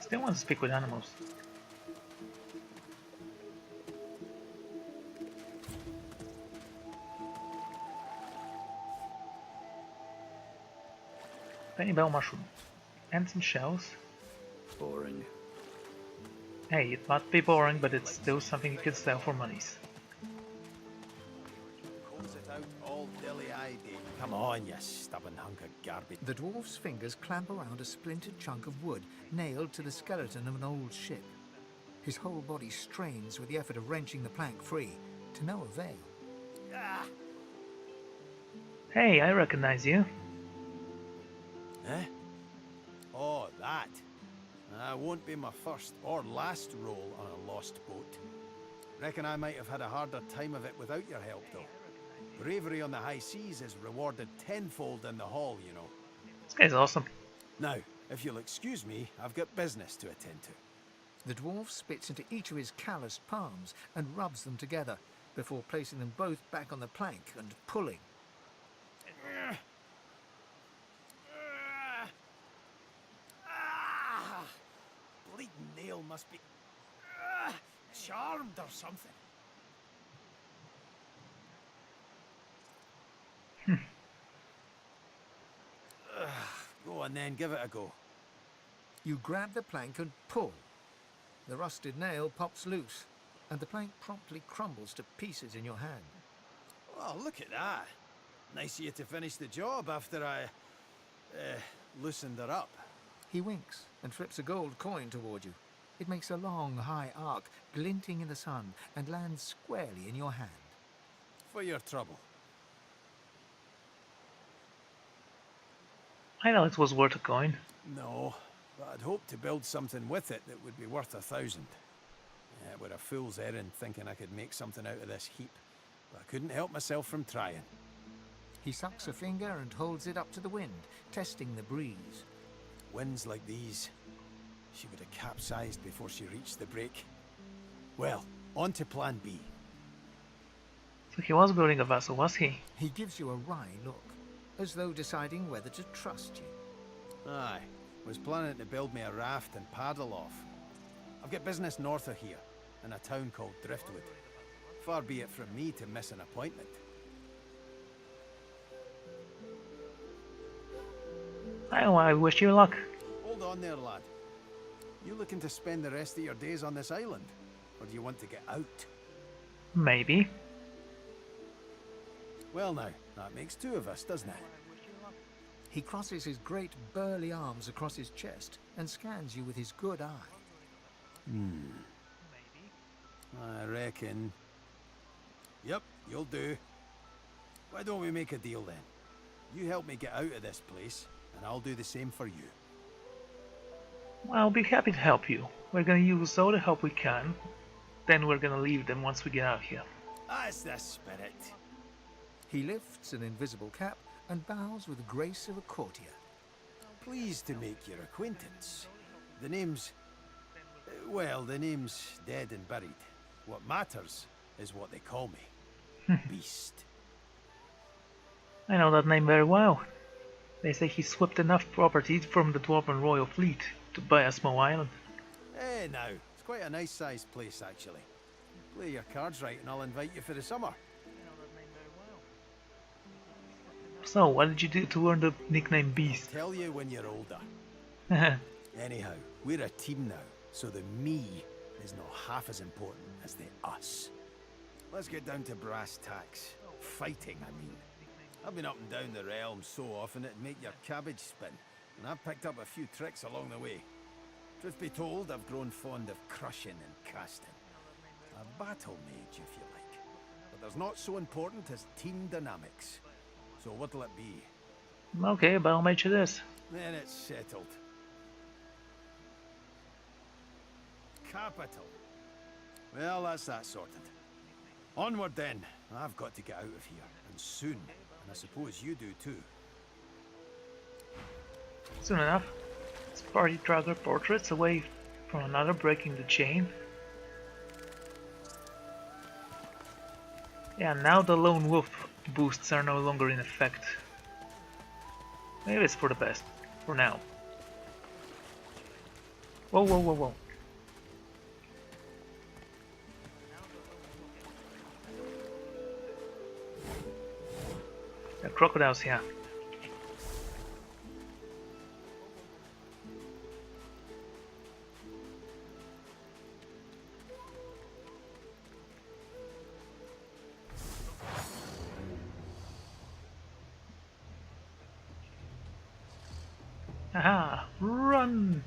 Still want to speak with animals. Penny bell mushroom and some shells. Boring. Hey, it might be boring, but it's still something you can sell for monies. Come on, you stubborn hunk of garbage. The dwarf's fingers clamp around a splintered chunk of wood nailed to the skeleton of an old ship. His whole body strains with the effort of wrenching the plank free, to no avail. Hey, I recognize you. Eh? Oh, that. Won't be my first or last roll on a lost boat. Reckon I might have had a harder time of it without your help, though. Bravery on the high seas is rewarded tenfold in the hall, you know. This guy's awesome. Now, if you'll excuse me, I've got business to attend to. The dwarf spits into each of his calloused palms and rubs them together, before placing them both back on the plank and pulling. Bleeding nail must be charmed or something. Go on then, give it a go. You grab the plank and pull. The rusted nail pops loose, and the plank promptly crumbles to pieces in your hand. Well, look at that. Nice of you to finish the job after I loosened her up. He winks and flips a gold coin toward you. It makes a long, high arc, glinting in the sun, and lands squarely in your hand. For your trouble. I know it was worth a coin. No, but I'd hoped to build something with it that would be worth 1,000. It were a fool's errand thinking I could make something out of this heap, but I couldn't help myself from trying. He sucks a finger and holds it up to the wind, testing the breeze. Winds like these, she would have capsized before she reached the break. Well, on to plan B. So he was building a vessel, was he? He gives you a wry look, as though deciding whether to trust you. Aye, was planning to build me a raft and paddle off. I've got business north of here, in a town called Driftwood. Far be it from me to miss an appointment. I wish you luck. Hold on there, lad. You looking to spend the rest of your days on this island? Or do you want to get out? Maybe. Well now, that makes two of us, doesn't it? He crosses his great burly arms across his chest and scans you with his good eye. I reckon... Yep, you'll do. Why don't we make a deal then? You help me get out of this place, and I'll do the same for you. Well, I'll be happy to help you. We're gonna use all the help we can. Then we're gonna leave them once we get out here. That's the spirit. He lifts an invisible cap and bows with the grace of a courtier. Pleased to make your acquaintance. The name's... well, the name's dead and buried. What matters is what they call me. Beast. I know that name very well. They say he swept enough property from the Dwarven Royal Fleet to buy a small island. Eh, now, it's quite a nice-sized place, actually. Play your cards right and I'll invite you for the summer. So, what did you do to earn the nickname Beast? I'll tell you when you're older. Anyhow, we're a team now, so the me is not half as important as the us. Let's get down to brass tacks. Fighting, I mean. I've been up and down the realm so often it'd make your cabbage spin, and I've picked up a few tricks along the way. Truth be told, I've grown fond of crushing and casting. A battle mage, if you like. But there's not so important as team dynamics. So what'll it be? Okay, but I'll make you this. Then it's settled. Capital. Well, that's that sorted. Onward then. I've got to get out of here, and soon. And I suppose you do too. Soon enough. It's party tracker portraits away from another breaking the chain. Yeah, now the lone wolf boosts are no longer in effect. Maybe it's for the best, for now. Whoa, whoa, whoa, whoa. There are crocodiles here. Run!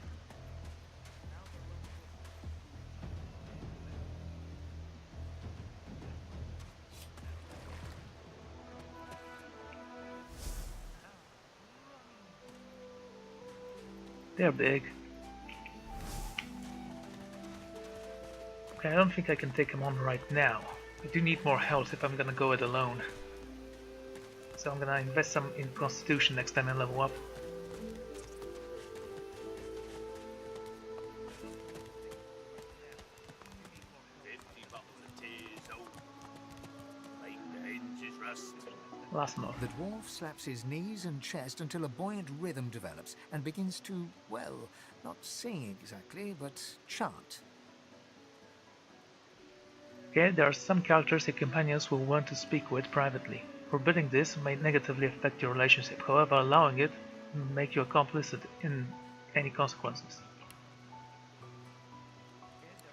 They're big. Okay, I don't think I can take him on right now. I do need more health if I'm gonna go it alone. So I'm gonna invest some in Constitution next time I level up. Last month. The dwarf slaps his knees and chest until a buoyant rhythm develops and begins to, well, not sing exactly, but chant. Okay, there are some characters your companions will want to speak with privately. Forbidding this may negatively affect your relationship, however allowing it may make you a complicit in any consequences.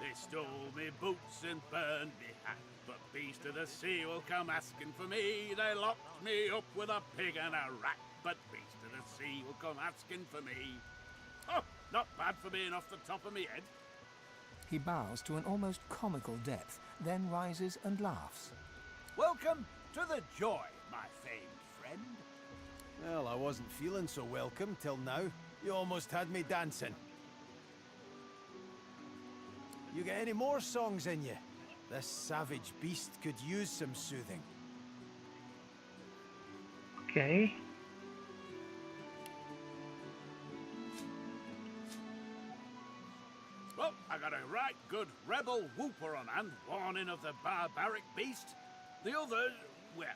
They stole me boots and burned me hat, but beast of the sea will come asking for me. They locked me up with a pig and a rat, but beast of the sea will come asking for me. Oh, not bad for being off the top of me head. He bows to an almost comical depth, then rises and laughs. Welcome to the joy, my famed friend. Well, I wasn't feeling so welcome till now. You almost had me dancing. You got any more songs in you? This savage beast could use some soothing. Okay. Well, I got a right good rebel whooper on hand, warning of the barbaric beast. The other, well,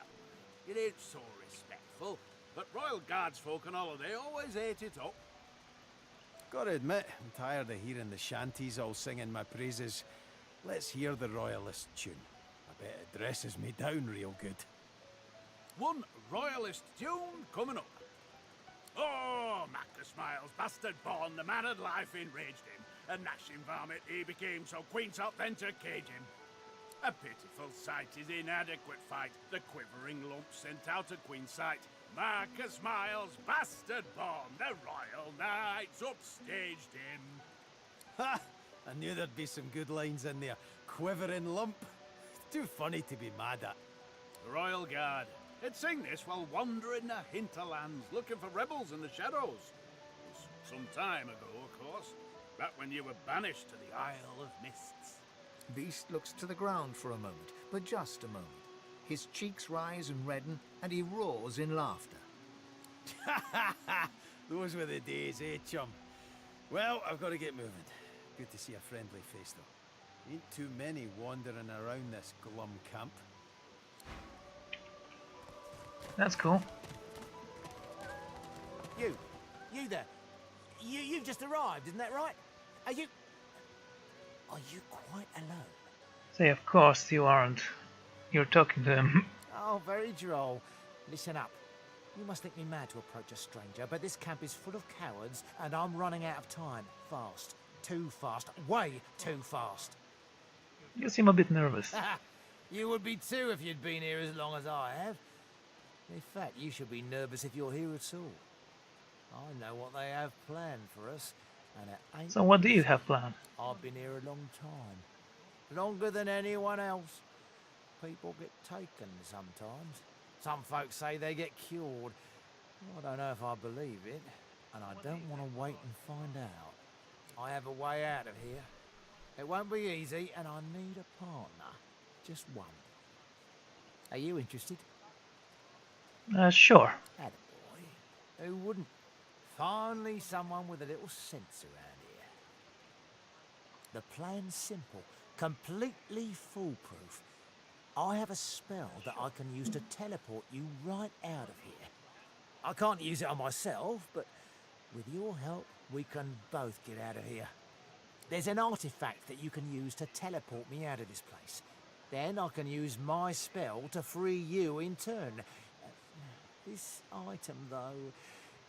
it ain't so respectful, but Royal Guards folk on holiday always ate it up. Gotta admit, I'm tired of hearing the shanties all singing my praises. Let's hear the Royalist tune. I bet it dresses me down real good. One Royalist tune coming up. Oh, Macasmiles, bastard born, the man of life enraged him. A gnashing varmint he became, so Queen sought then to cage him. A pitiful sight, his inadequate fight, the quivering lump sent out of Queen's sight. Marcus Miles, bastard born, the royal knights upstaged him. Ha! I knew there'd be some good lines in there. Quivering lump. Too funny to be mad at. The Royal Guard. They'd sing this while wandering the hinterlands, looking for rebels in the shadows. It was some time ago, of course. Back when you were banished to the Isle of Mists. Beast looks to the ground for a moment, but just a moment. His cheeks rise and redden, and he roars in laughter. Those were the days, eh, chum? Well, I've got to get moving. Good to see a friendly face, though. Ain't too many wandering around this glum camp. That's cool. You there. You've just arrived, isn't that right? Are you quite alone? Say, of course you aren't. You're talking to him. Oh, very droll. Listen up. You must think me mad to approach a stranger, but this camp is full of cowards, and I'm running out of time. Fast. Too fast. Way too fast. You seem a bit nervous. You would be too if you'd been here as long as I have. In fact, you should be nervous if you're here at all. I know what they have planned for us, and it ain't... So what do you have planned? I've been here a long time. Longer than anyone else. People get taken sometimes. Some folks say they get cured. I don't know if I believe it, and I don't want to wait and find out. I have a way out of here. It won't be easy, and I need a partner. Just one. Are you interested? Sure. Attaboy. Who wouldn't? Finally someone with a little sense around here. The plan's simple, completely foolproof. I have a spell that I can use to teleport you right out of here. I can't use it on myself, but with your help, we can both get out of here. There's an artifact that you can use to teleport me out of this place. Then I can use my spell to free you in turn. This item, though,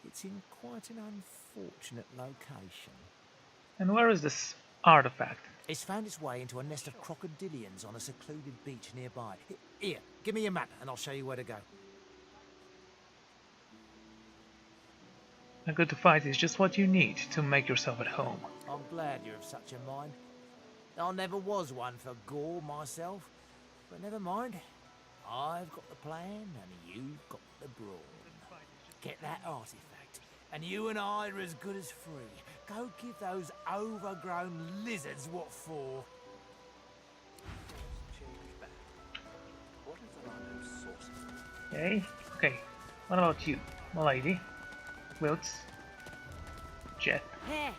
it's in quite an unfortunate location. And where is this artifact? It's found its way into a nest of crocodilians on a secluded beach nearby. Here, give me your map and I'll show you where to go. A good fight is just what you need to make yourself at home. I'm glad you're of such a mind. I never was one for gore myself, but never mind. I've got the plan, and you've got the brawn. Get that artifact, and you and I are as good as free. Go give those overgrown lizards what for. Okay, okay. What about you, my lady? Wilts? Jet? Hey,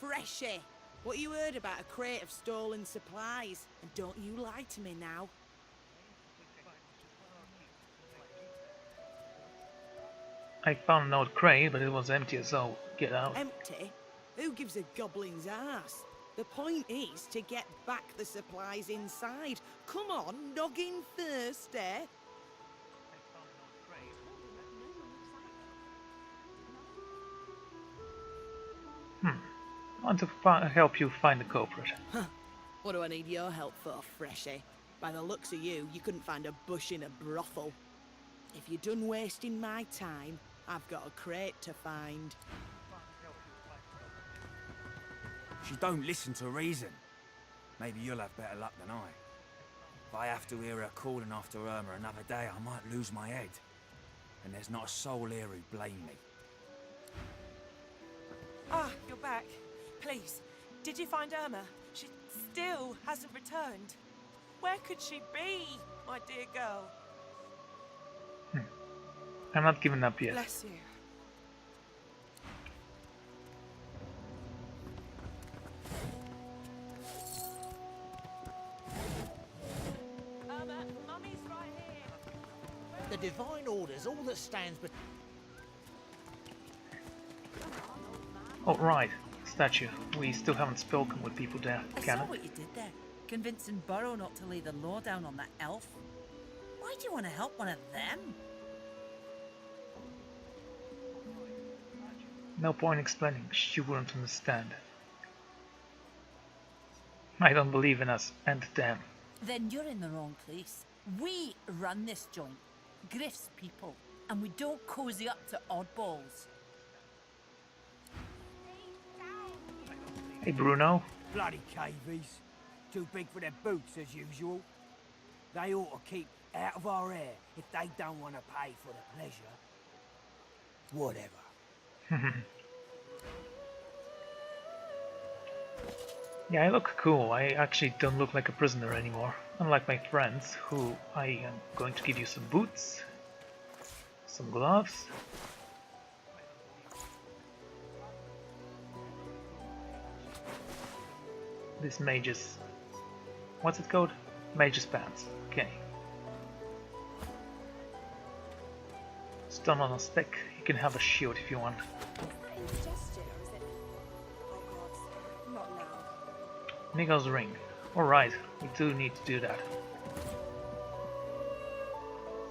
Freshy. What you heard about a crate of stolen supplies? And don't you lie to me now. I found an old crate, but it was empty, so get out. Empty? Who gives a goblin's ass? The point is to get back the supplies inside. Come on, noggin first, eh? I want to help you find the culprit. Huh. What do I need your help for, Freshy? By the looks of you, you couldn't find a bush in a brothel. If you're done wasting my time, I've got a crate to find. She don't listen to reason. Maybe you'll have better luck than I. If I have to hear her calling after Irma another day, I might lose my head. And there's not a soul here who'd blame me. Ah, you're back. Please, did you find Irma? She still hasn't returned. Where could she be, my dear girl? I'm not giving up yet. Bless you. Irma, Mummy's right here. The Divine Order's all that stands but... Oh, right. Statue. We still haven't spoken with people there, I can saw it? what you did there. Convincing Burrow not to lay the law down on that elf. Why do you want to help one of them? No point explaining. She wouldn't understand. I don't believe in us and them. Then you're in the wrong place. We run this joint. Griff's people. And we don't cozy up to oddballs. Hey, Bruno. Bloody cavies. Too big for their boots, as usual. They ought to keep out of our hair if they don't want to pay for the pleasure. Whatever. Yeah, I look cool. I actually don't look like a prisoner anymore. Unlike my friends, who I am going to give you some boots, some gloves. This mage's... what's it called? Mage's pants. Okay. Stone on a stick. You can have a shield if you want. Niggel's ring. Alright, we do need to do that.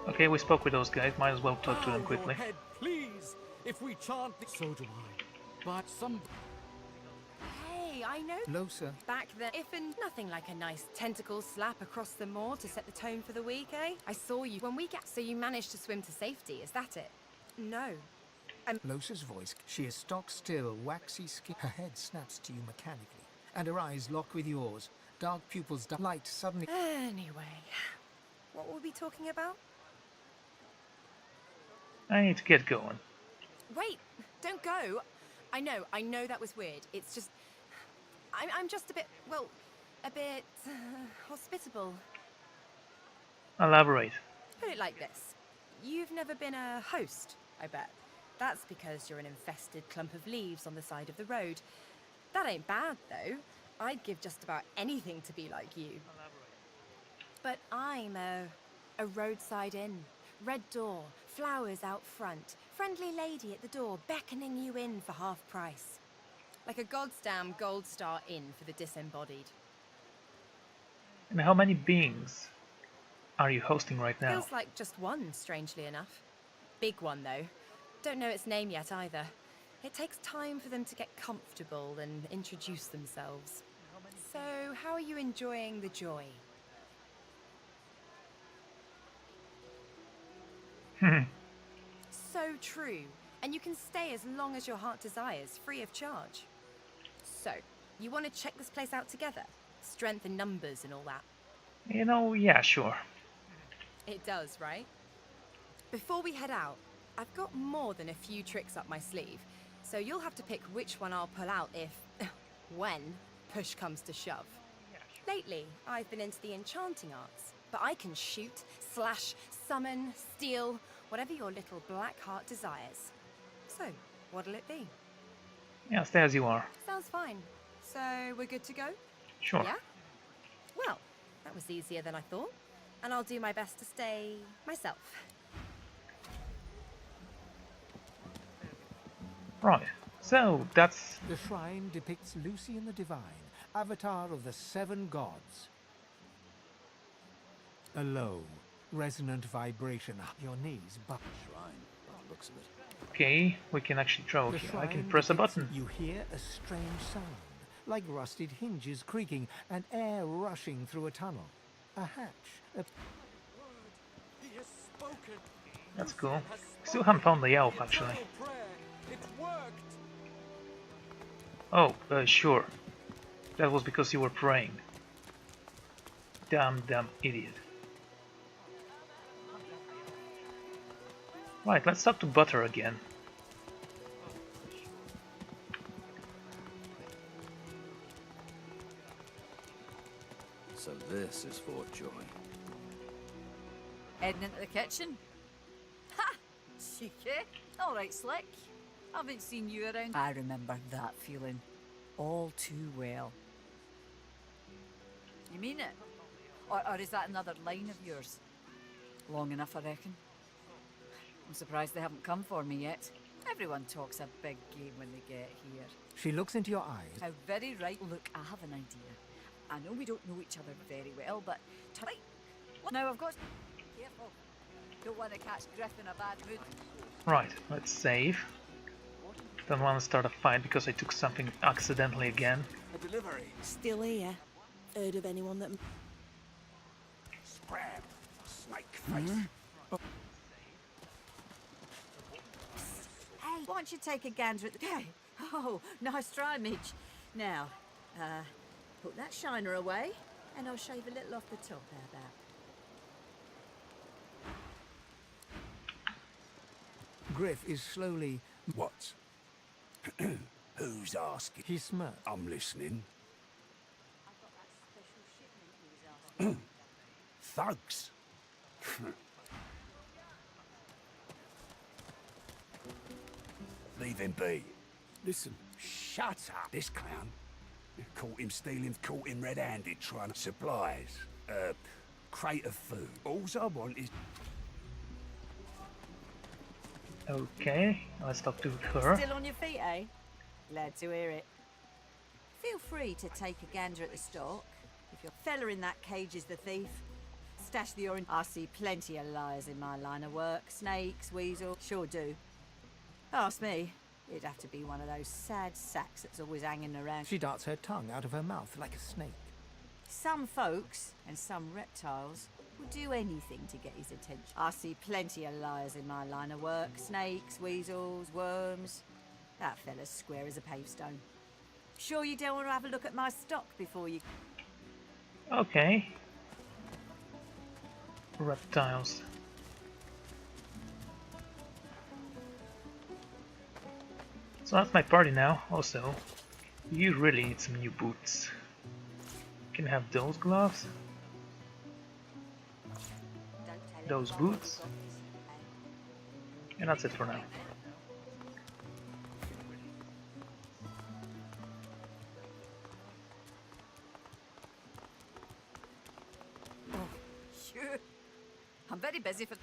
Okay, we spoke with those guys. Might as well talk to them quickly. Your head, please. If we chant, so do I. But some... Hey, I know. Losa. Back then, if and nothing like a nice tentacle slap across the moor to set the tone for the week, eh? I saw you when we get. So you managed to swim to safety, is that it? No. Losa's voice. She is stock still, waxy skin. Her head snaps to you mechanically, and her eyes lock with yours. Dark pupils, light suddenly. Anyway, what were we talking about? I need to get going. Wait, don't go. I know that was weird. It's just, I'm just a bit, well, a bit hospitable. Elaborate. Put it like this: you've never been a host, I bet. That's because you're an infested clump of leaves on the side of the road. That ain't bad, though. I'd give just about anything to be like you. But I'm a roadside inn. Red door, flowers out front, friendly lady at the door beckoning you in for half price. Like a goddamn gold star inn for the disembodied. And how many beings are you hosting right now? Feels like just one, strangely enough. Big one, though. Don't know its name yet, either. It takes time for them to get comfortable and introduce themselves. So, how are you enjoying the joy? So true. And you can stay as long as your heart desires, free of charge. So, you want to check this place out together? Strength in numbers and all that. You know, yeah, sure. It does, right? Before we head out, I've got more than a few tricks up my sleeve, so you'll have to pick which one I'll pull out if, when, push comes to shove. Lately, I've been into the enchanting arts, but I can shoot, slash, summon, steal, whatever your little black heart desires. So, what'll it be? Yeah, stay as you are. Sounds fine. So, we're good to go? Sure. Yeah? Well, that was easier than I thought, and I'll do my best to stay myself. Right, so that's... The shrine depicts Lucian the Divine, avatar of the 7 gods. A low, resonant vibration. Your knees but Shrine, by the looks of it. Okay, we can actually throw The here. I can shrine press a depicts- button. You hear a strange sound, like rusted hinges creaking and air rushing through a tunnel. A hatch. He has spoken. That's cool. Still haven't found the elf, actually. It worked. Oh, sure. That was because you were praying. Damn idiot. Right, let's talk to Butter again. So this is Fort Joy. Heading into the kitchen? Ha! Cheeky. All right, Slick. Haven't seen you around. I remember that feeling all too well. You mean it? Or is that another line of yours? Long enough, I reckon. I'm surprised they haven't come for me yet. Everyone talks a big game when they get here. She looks into your eyes. How very right. Look, I have an idea. I know we don't know each other very well, but tonight. Now I've got. Careful. Don't want to catch Griff in a bad mood. Right, let's save. Don't want to start a fight because I took something accidentally again. A delivery. Still here. Heard of anyone that... Scram. Snake face. Hey, why don't you take a gander at the... Hey! Oh, nice try, Midge. Now, put that shiner away, and I'll shave a little off the top, how about? Griff is slowly... What? Who's asking? He smirks. I'm listening. Thugs. Leave him be. Listen, shut up. This clown. Caught him stealing, caught him red-handed trying to supplies. Crate of food. All I want is... Okay, let's talk to her. Still on your feet, eh? Glad to hear it. Feel free to take a gander at the stock. If your fella in that cage is the thief, stash the orange. I see plenty of liars in my line of work. Snakes, weasels, sure do. Ask me, it'd have to be one of those sad sacks that's always hanging around. She darts her tongue out of her mouth like a snake. Some folks, and some reptiles, will do anything to get his attention. I see plenty of liars in my line of work. Snakes, weasels, worms. That fella's square as a pavestone. Sure you don't want to have a look at my stock before you... Okay. Reptiles. So that's my party now. Also, you really need some new boots. Can I have those gloves? Those boots? And that's it for now. Sure. I'm very busy for...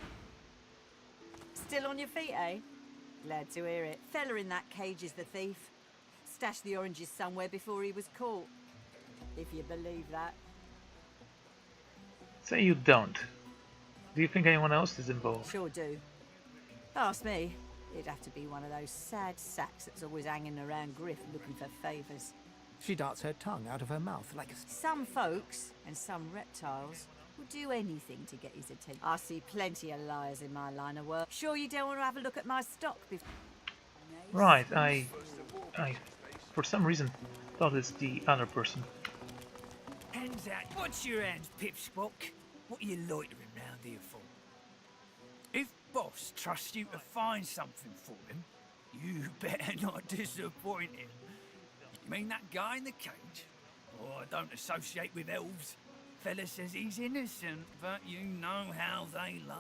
Still on your feet, eh? Glad to hear it. Fella in that cage is the thief. Stashed the oranges somewhere before he was caught. If you believe that. Say you don't. Do you think anyone else is involved? Sure do. Ask me. It'd have to be one of those sad sacks that's always hanging around Griff looking for favours. She darts her tongue out of her mouth like a... Some folks, and some reptiles, will do anything to get his attention. I see plenty of liars in my line of work. Sure you don't want to have a look at my stock before... Right, I for some reason thought it's the other person. Hands out. What's your hands, Pipspock? What are you loitering round here for? If Boss trusts you to find something for him, you better not disappoint him. You mean that guy in the cage? Oh, I don't associate with elves. Fella says he's innocent, but you know how they lie.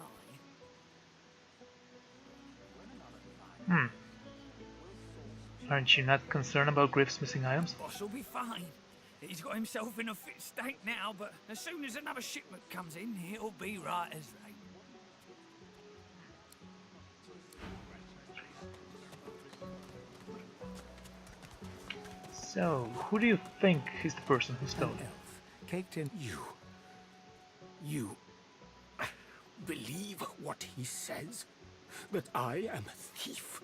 Aren't you not concerned about Griff's missing items? Boss will be fine. He's got himself in a fit state now, but as soon as another shipment comes in, he'll be right as rain. So, who do you think is the person who stole An it? elf, caked in... You believe what he says? That I am a thief?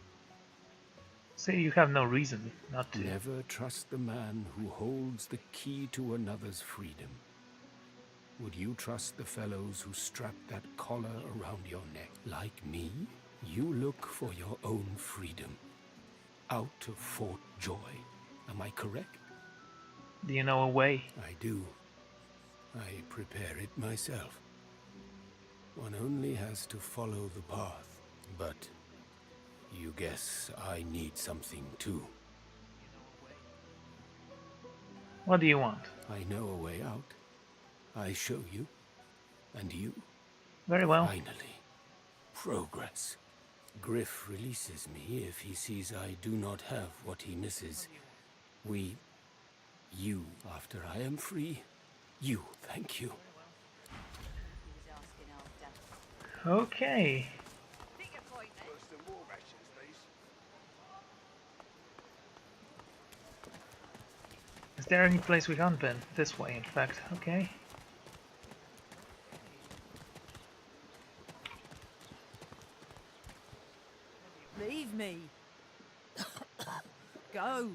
Say you have no reason not to. Never trust the man who holds the key to another's freedom. Would you trust the fellows who strap that collar around your neck? Like me, you look for your own freedom. Out of Fort Joy. Am I correct? Do you know a way? I do. I prepare it myself. One only has to follow the path. But you guess I need something too. What do you want? I know a way out. I show you. And you? Very well. Finally. Progress. Griff releases me if he sees I do not have what he misses. You, after I am free. You, thank you. Okay. Is there any place we haven't been? This way, in fact. Okay. Leave me. Go.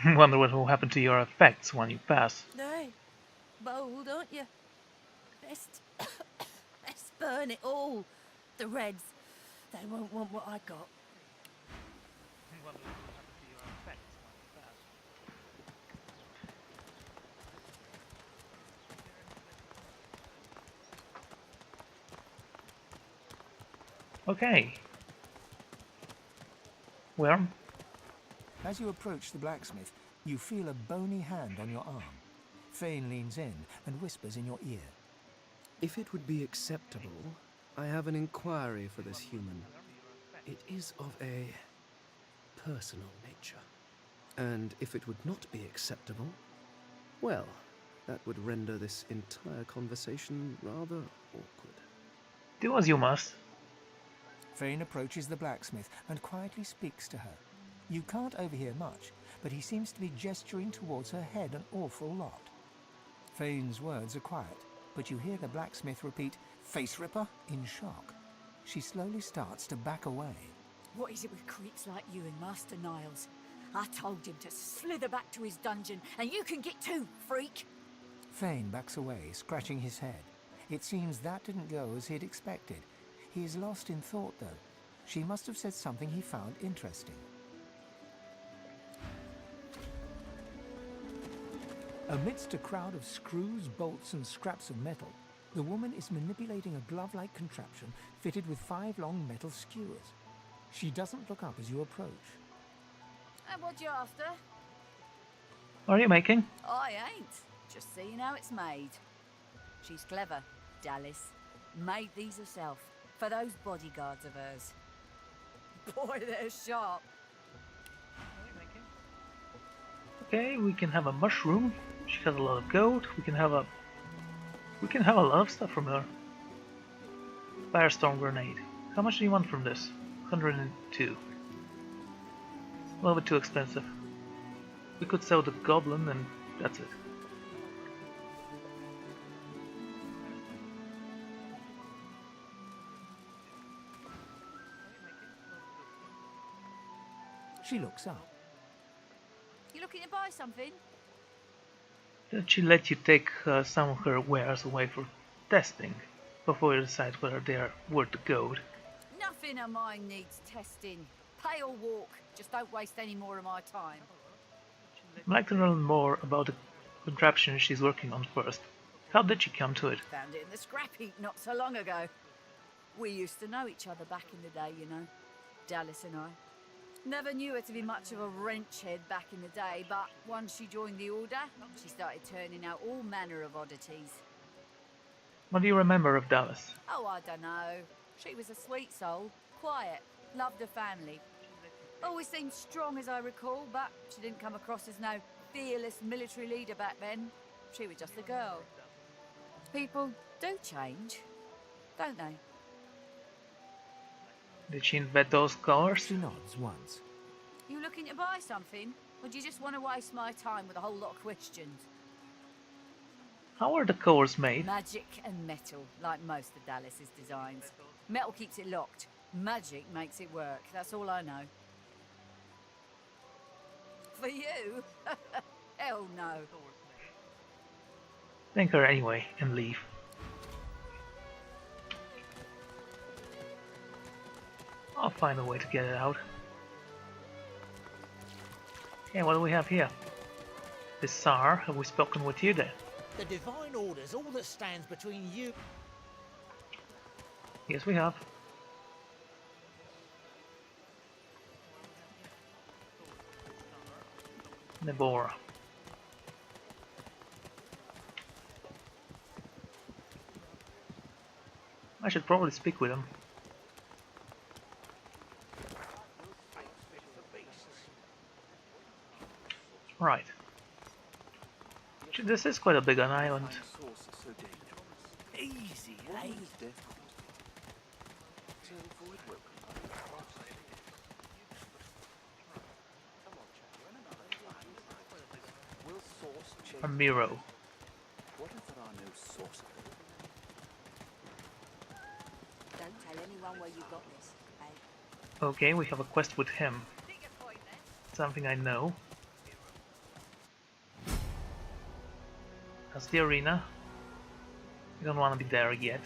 Wonder what will happen to your effects when you pass. Nay, bold, aren't you? Best burn it all. The Reds, they won't want what I got. Okay. Where? As you approach the blacksmith, you feel a bony hand on your arm. Fane leans in and whispers in your ear. If it would be acceptable, I have an inquiry for this human. It is of a personal nature. And if it would not be acceptable, well, that would render this entire conversation rather awkward. Do as you must. Fane approaches the blacksmith and quietly speaks to her. You can't overhear much, but he seems to be gesturing towards her head an awful lot. Fane's words are quiet, but you hear the blacksmith repeat, "Face ripper," in shock. She slowly starts to back away. What is it with creeps like you and Master Niles? I told him to slither back to his dungeon, and you can get too, freak! Fane backs away, scratching his head. It seems that didn't go as he'd expected. He is lost in thought, though. She must have said something he found interesting. Amidst a crowd of screws, bolts, and scraps of metal, the woman is manipulating a glove-like contraption fitted with 5 long metal skewers. She doesn't look up as you approach. And what you after? What are you making? I ain't. Just seeing how it's made. She's clever, Dallas. Made these herself, for those bodyguards of hers. Boy, they're sharp. Okay, we can have a mushroom. She has a lot of gold. We can have a lot of stuff from her. Firestorm grenade. How much do you want from this? 102. A little bit too expensive. We could sell the goblin and that's it. She looks up. You looking to buy something? Did she let you take some of her wares away for testing? before you decide whether they are worth the gold. Nothing of mine needs testing. Pay or walk. Just don't waste any more of my time. I'd like to learn more about the contraption she's working on first. How did she come to it? Found it in the scrap heap not so long ago. We used to know each other back in the day, you know. Dallas and I. Never knew her to be much of a wrench head back in the day, but once she joined the Order, she started turning out all manner of oddities. What do you remember of Dallas? Oh, I don't know. She was a sweet soul, quiet, loved her family. Always seemed strong as I recall, but she didn't come across as no fearless military leader back then. She was just a girl. People do change, don't they? Did she invent those colors? She nods once. You looking to buy something? Or do you just want to waste my time with a whole lot of questions? How are the cores made? Magic and metal, like most of Dallas's designs. Metal keeps it locked. Magic makes it work. That's all I know. For you? Hell no. Thank her anyway and leave. I'll find a way to get it out. Okay, what do we have here? Bizarre, have we spoken with you then? The Divine Order's all that stands between you. Yes, we have. Nebora. I should probably speak with him. Right. This is quite a big an island. Easy, eh? A Miro. What if there are no sorcerers? Don't tell anyone where you got this, Okay, we have a quest with him. Something I know. That's the arena. We don't want to be there yet.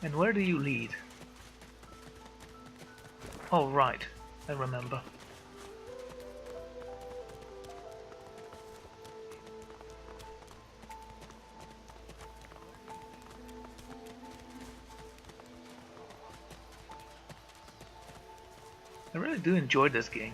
And where do you lead? Oh, right. I remember. I really do enjoy this game.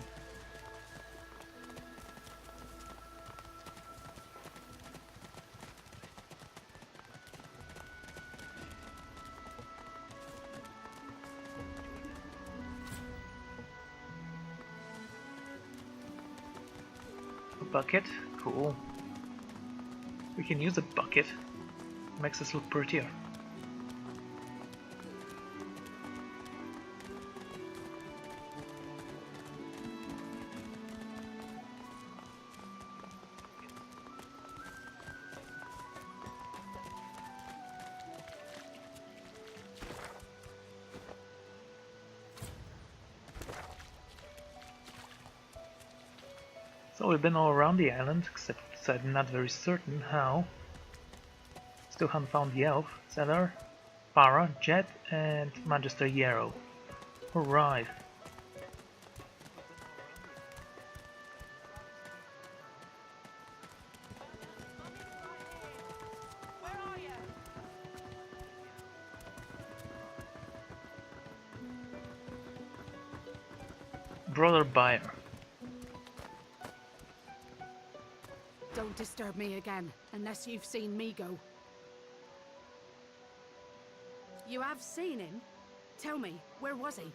A bucket, cool. We can use a bucket. Makes us look prettier. So we've been all around the island, except I'm not very certain how. Still haven't found the elf, Cedar, Farah, Jet, and Magister Yarrow. Alright. Brother Buyer. Don't disturb me again, unless you've seen me go. You have seen him? Tell me, where was he?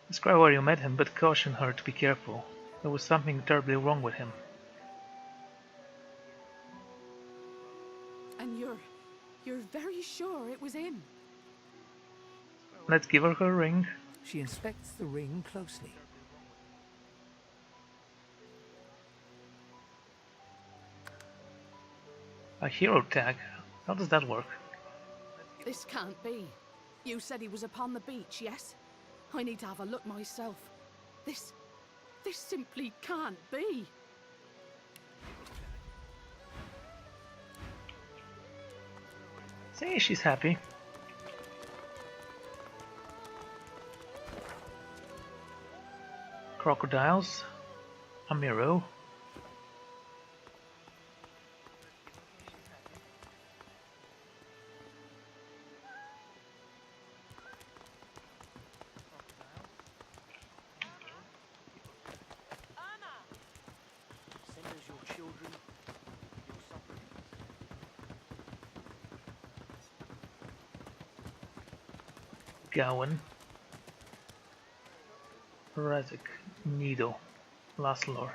Describe where you met him, but caution her to be careful. There was something terribly wrong with him. And you're very sure it was him? Let's give her her ring. She inspects the ring closely. A hero tag? How does that work? This can't be. You said he was upon the beach, yes? I need to have a look myself. This simply can't be. See, she's happy. Crocodiles. A mirror. Gowan. Razik. Needle. Last lore.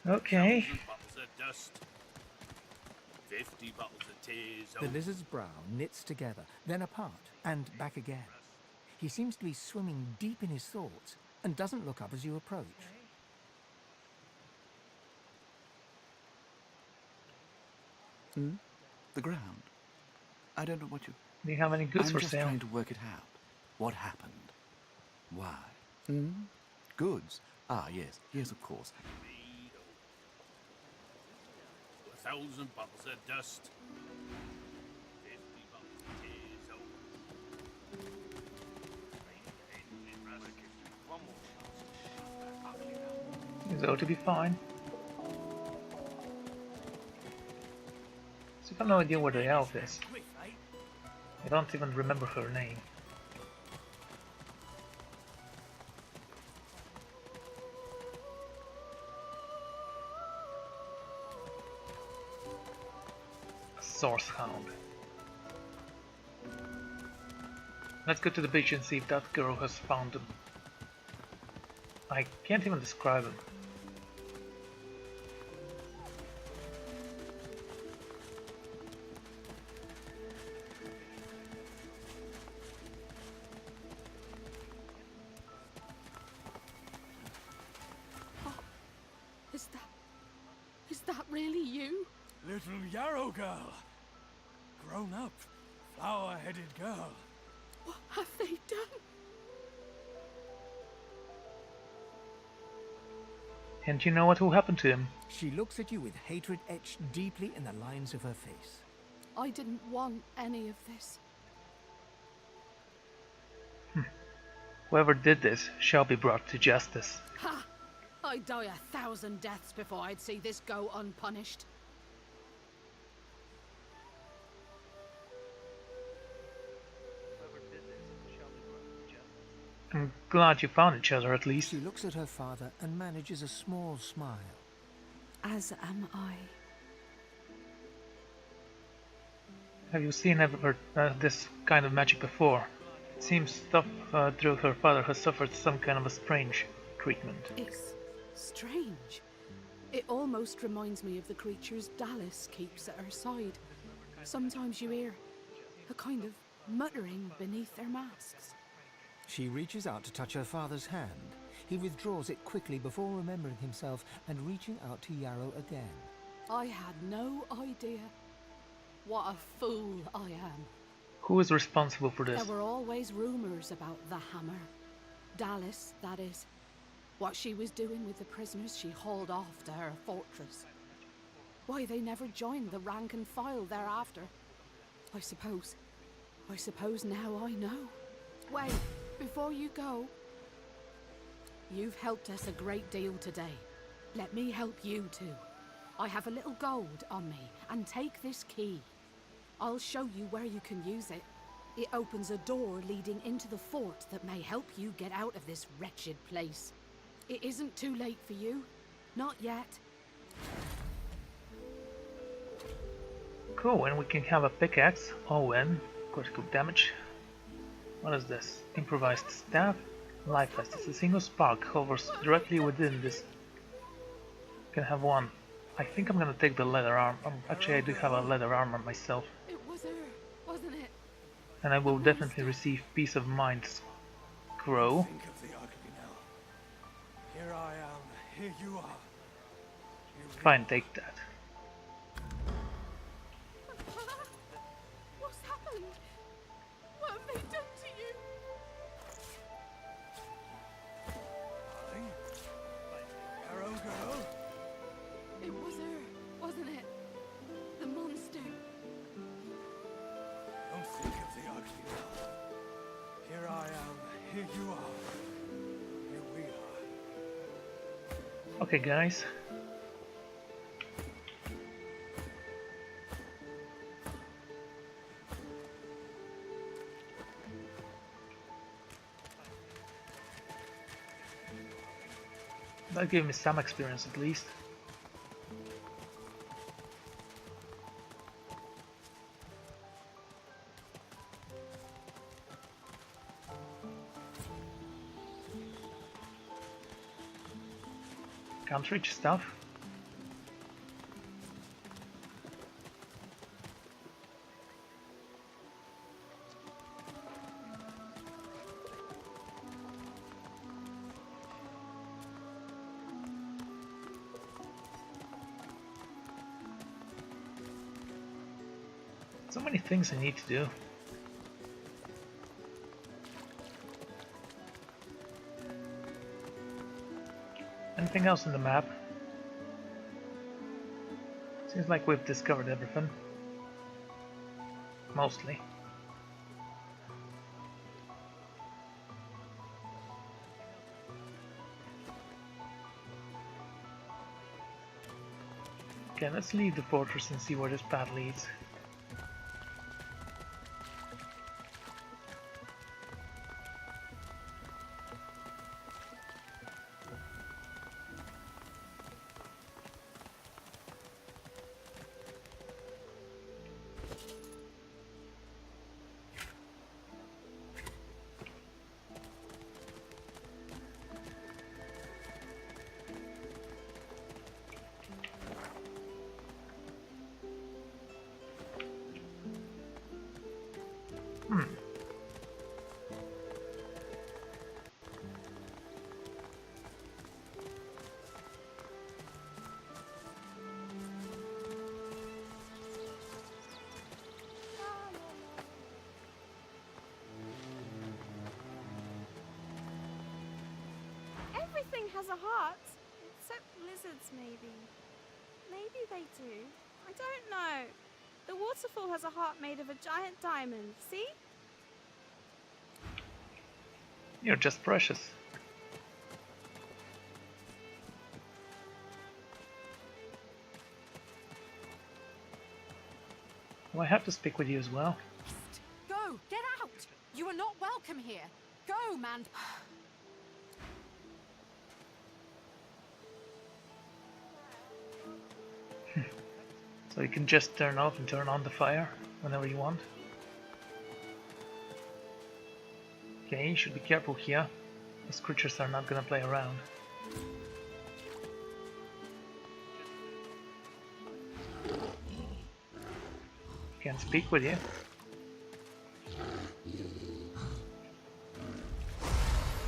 Okay. 1,000 bottles of dust. 50 bottles of tears. The lizard's brow knits together, then apart, and back again. He seems to be swimming deep in his thoughts, and doesn't look up as you approach. The ground. I don't know what you... Do you have any goods for I'm just sale? trying to work it out. What happened? Why? Goods? Ah, yes. Yes, of course. 1,000 bottles of dust. 50 bottles of tears. Is all to be fine. So I have no idea where the elf is. I don't even remember her name. A source hound. Let's go to the beach and see if that girl has found him. I can't even describe him. Is that really you? Little yarrow girl. Grown up, flower-headed girl. What have they done? And you know what will happen to him? She looks at you with hatred etched deeply in the lines of her face. I didn't want any of this. Whoever did this shall be brought to justice. Ha! I'd die 1,000 deaths before I'd see this go unpunished. I'm glad you found each other at least. She looks at her father and manages a small smile. As am I. Have you seen ever this kind of magic before? It seems stuff through her father has suffered some kind of a strange treatment. It's strange. It almost reminds me of the creatures Dallas keeps at her side. Sometimes you hear a kind of muttering beneath their masks. She reaches out to touch her father's hand. He withdraws it quickly before remembering himself and reaching out to Yarrow again. I had no idea. What a fool I am. Who is responsible for this? There were always rumors about the hammer. Dallas, that is. What she was doing with the prisoners she hauled off to her fortress. Why they never joined the rank and file thereafter. I suppose now I know. Wait, before you go. You've helped us a great deal today. Let me help you too. I have a little gold on me, and take this key. I'll show you where you can use it. It opens a door leading into the fort that may help you get out of this wretched place. It isn't too late for you. Not yet. Cool, and we can have a pickaxe. Oh, and critical damage. What is this? Improvised staff. Life vest. A single spark hovers directly within this. Can have one. I think I'm gonna take the leather arm. Actually, I do have a leather armor myself. It And I will definitely receive Peace of Mind Scroll. Think of the ugly now. Here I am, here you are. Fine, take that. What's happened? What have they done to you? Darling? Arrow girl? It was her, wasn't it? The monster. Don't think of the ugly now. Here I am, here you are. Here we are. Okay, guys. That gave me some experience at least. Can't reach stuff. So many things I need to do. Anything else on the map? Seems like we've discovered everything. Mostly. Okay, let's leave the fortress and see where this path leads. Everything has a heart, except lizards, maybe. Maybe they do. I don't know. The waterfall has a heart made of a giant diamond, see? You're just precious. Well, I have to speak with you as well. Go! Get out! You are not welcome here. Go, man! So you can just turn off and turn on the fire whenever you want. Okay, you should be careful here. Those creatures are not gonna play around. Can't speak with you.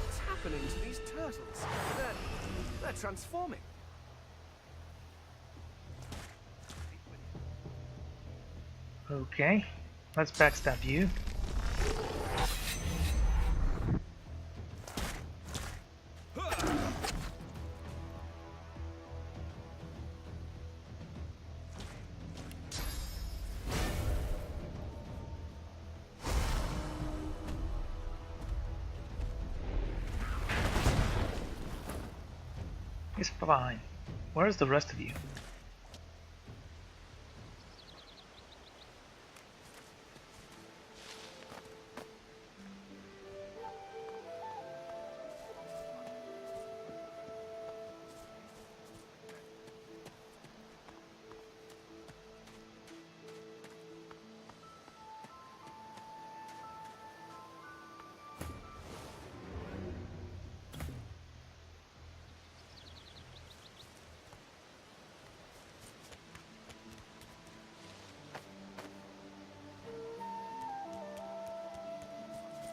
What's happening to these turtles? They're transforming. Okay, let's backstab you. He's fine. Where's the rest of you?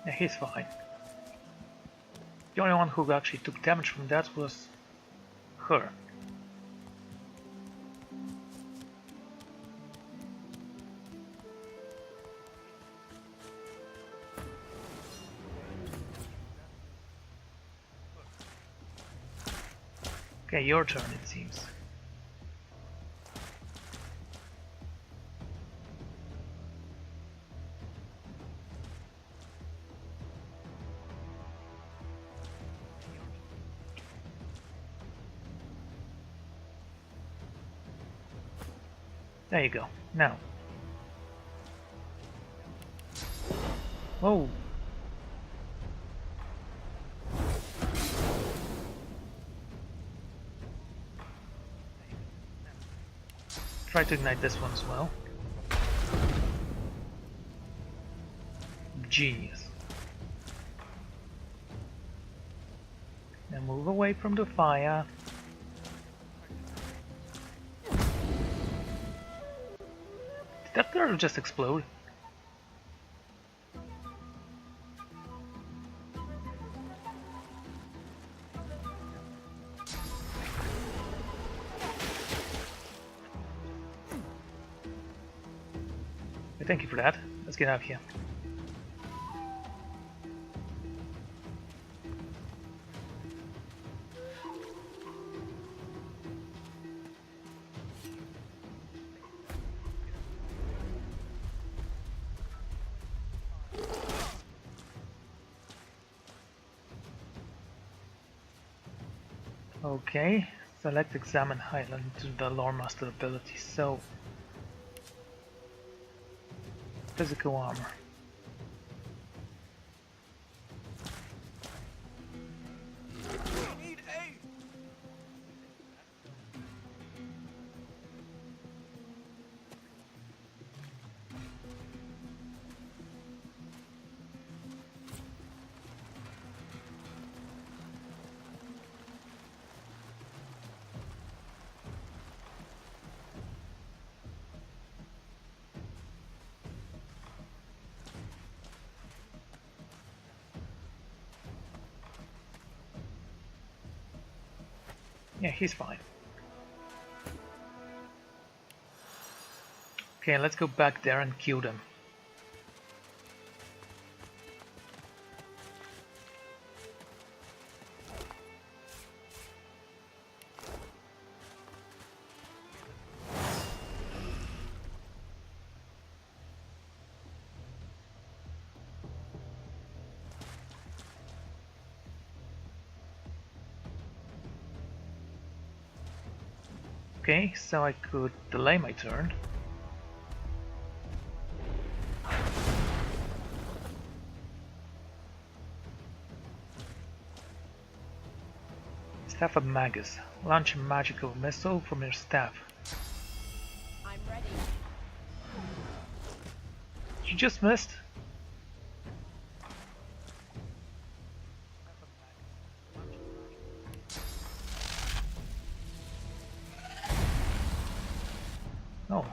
Yeah, he's fine. The only one who actually took damage from that was her. Okay, your turn it seems. There you go. Now. Whoa. Try to ignite this one as well. Genius. Now move away from the fire. Did that girl just explode? Thank you for that. Let's get out of here. Okay, select examine Highland to the lore master ability. So physical armor. Yeah, he's fine. Okay, let's go back there and kill them. Okay, so I could delay my turn. Staff of Magus. Launch a magical missile from your staff. I'm ready. You just missed. Oh,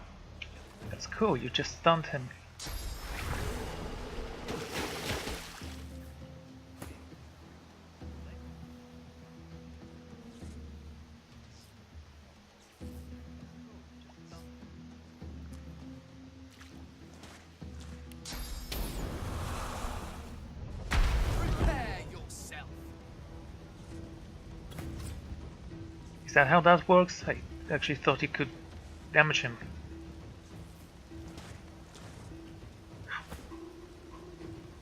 that's cool, you just stunned him. Prepare yourself. Is that how that works? I actually thought you could damage him.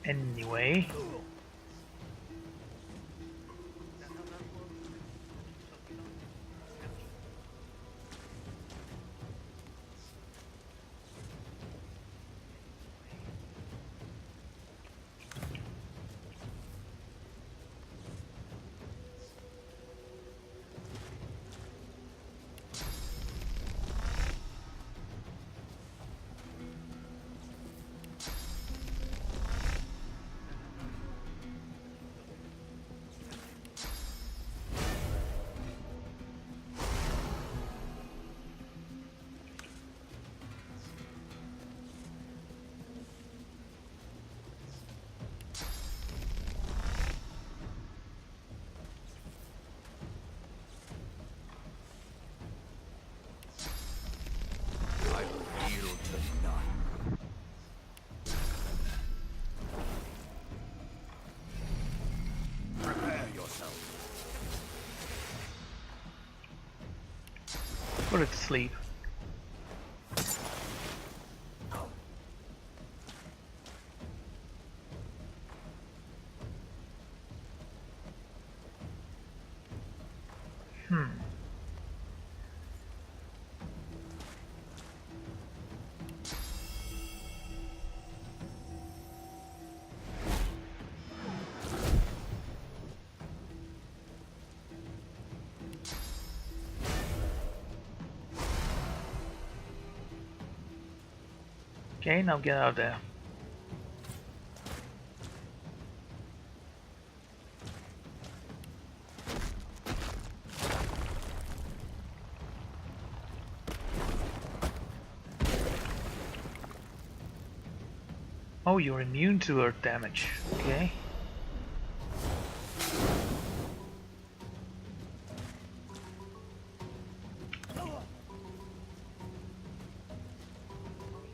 Anyway. Put it to sleep. Okay, now get out of there. Oh, you're immune to earth damage. Okay.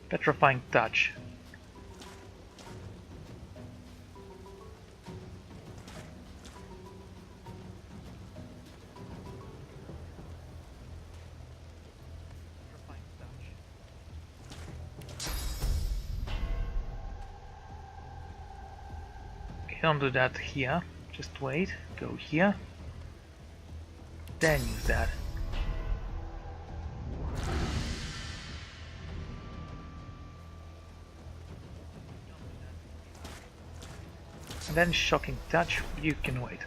Petrifying touch. Okay, don't do that here. Just wait. Go here. Then use that. And then shocking touch, you can wait.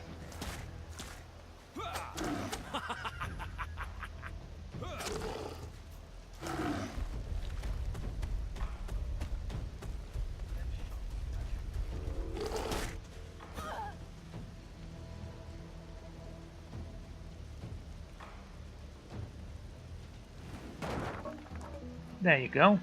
There you go.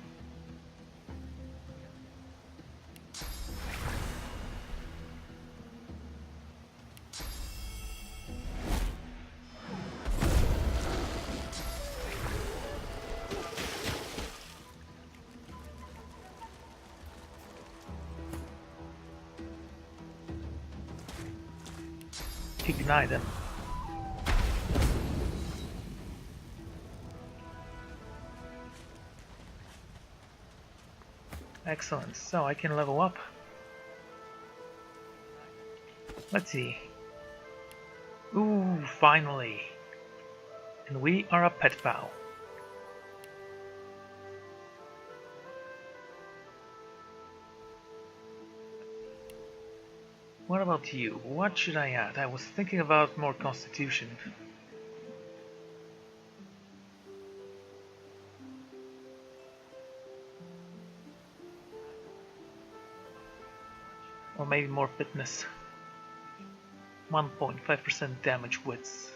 Ignite them. Excellent, so I can level up. Let's see. Ooh, finally! And we are a pet pal. What about you? What should I add? I was thinking about more constitution. Or maybe more fitness. 1.5% damage width.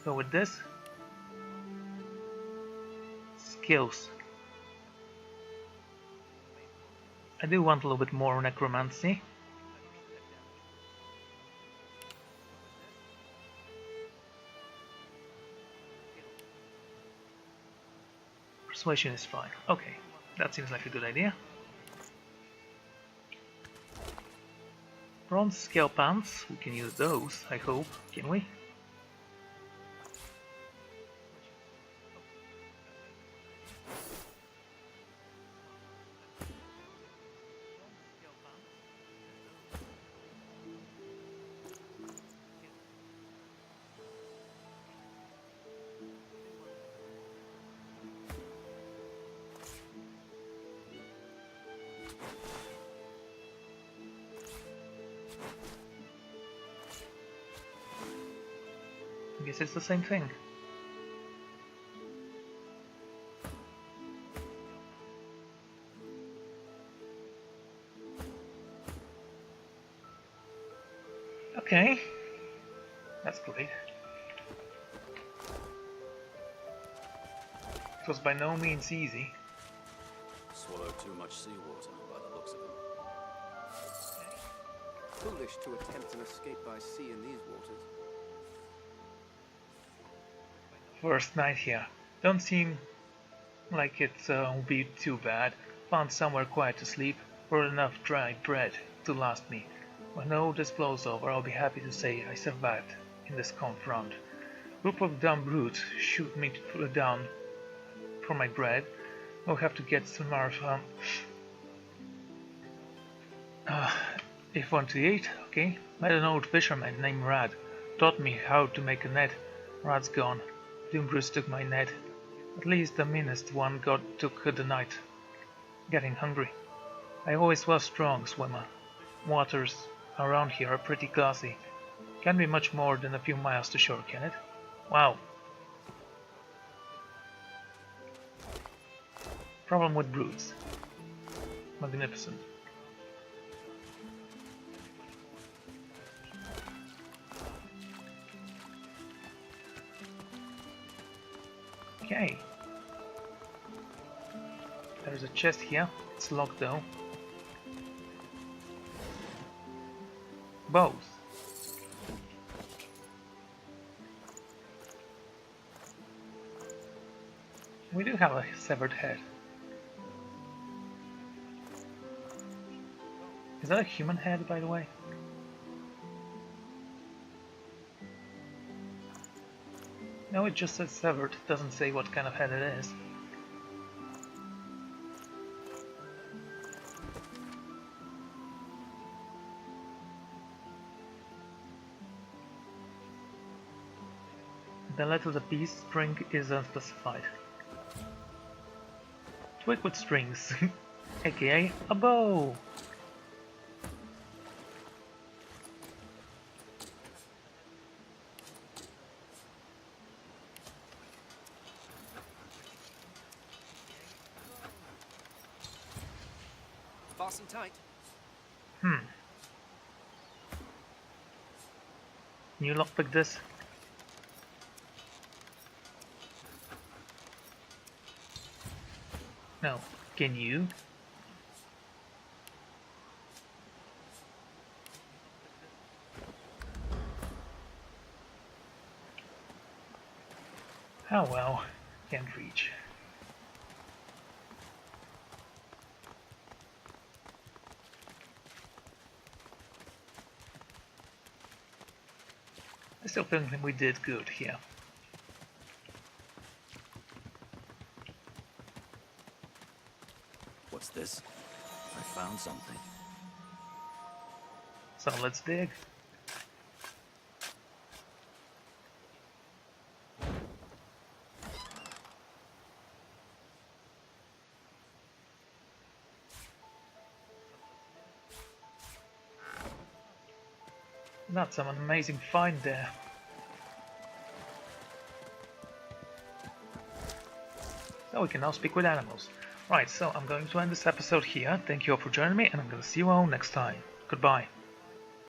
Go with this. Skills. I do want a little bit more necromancy. Persuasion is fine. Okay, that seems like a good idea. Bronze scale pants, we can use those, I hope, can we? I guess it's the same thing. Okay, that's great. It was by no means easy. Swallowed too much seawater by the looks of it. Foolish to attempt an escape by sea in these waters. First night here. Don't seem like it will be too bad. Found somewhere quiet to sleep, brought enough dry bread to last me. When all this blows over, I'll be happy to say I survived in this confront. Group of dumb brutes shoot me down for my bread. I'll have to get some more Ifan to eat. Okay. Met an old fisherman named Rad. Taught me how to make a net. Rad's gone. Doombrus took my net. At least the meanest one took the night. Getting hungry. I always was strong swimmer. Waters around here are pretty glassy. Can't be much more than a few miles to shore, can it? Wow. Problem with brutes. Magnificent. Okay. There's a chest here. It's locked though. Bows. We do have a severed head. Is that a human head, by the way? No, it just says severed. It doesn't say what kind of head it is. The letter of the piece string is unspecified. Twig with strings, aka a bow! Fasten tight. Can you lockpick this? No. Can you? Oh well, can't reach. I still think we did good here. What's this? I found something. So let's dig. That's some amazing find there. So we can now speak with animals. Right, so I'm going to end this episode here. Thank you all for joining me, and I'm going to see you all next time. Goodbye.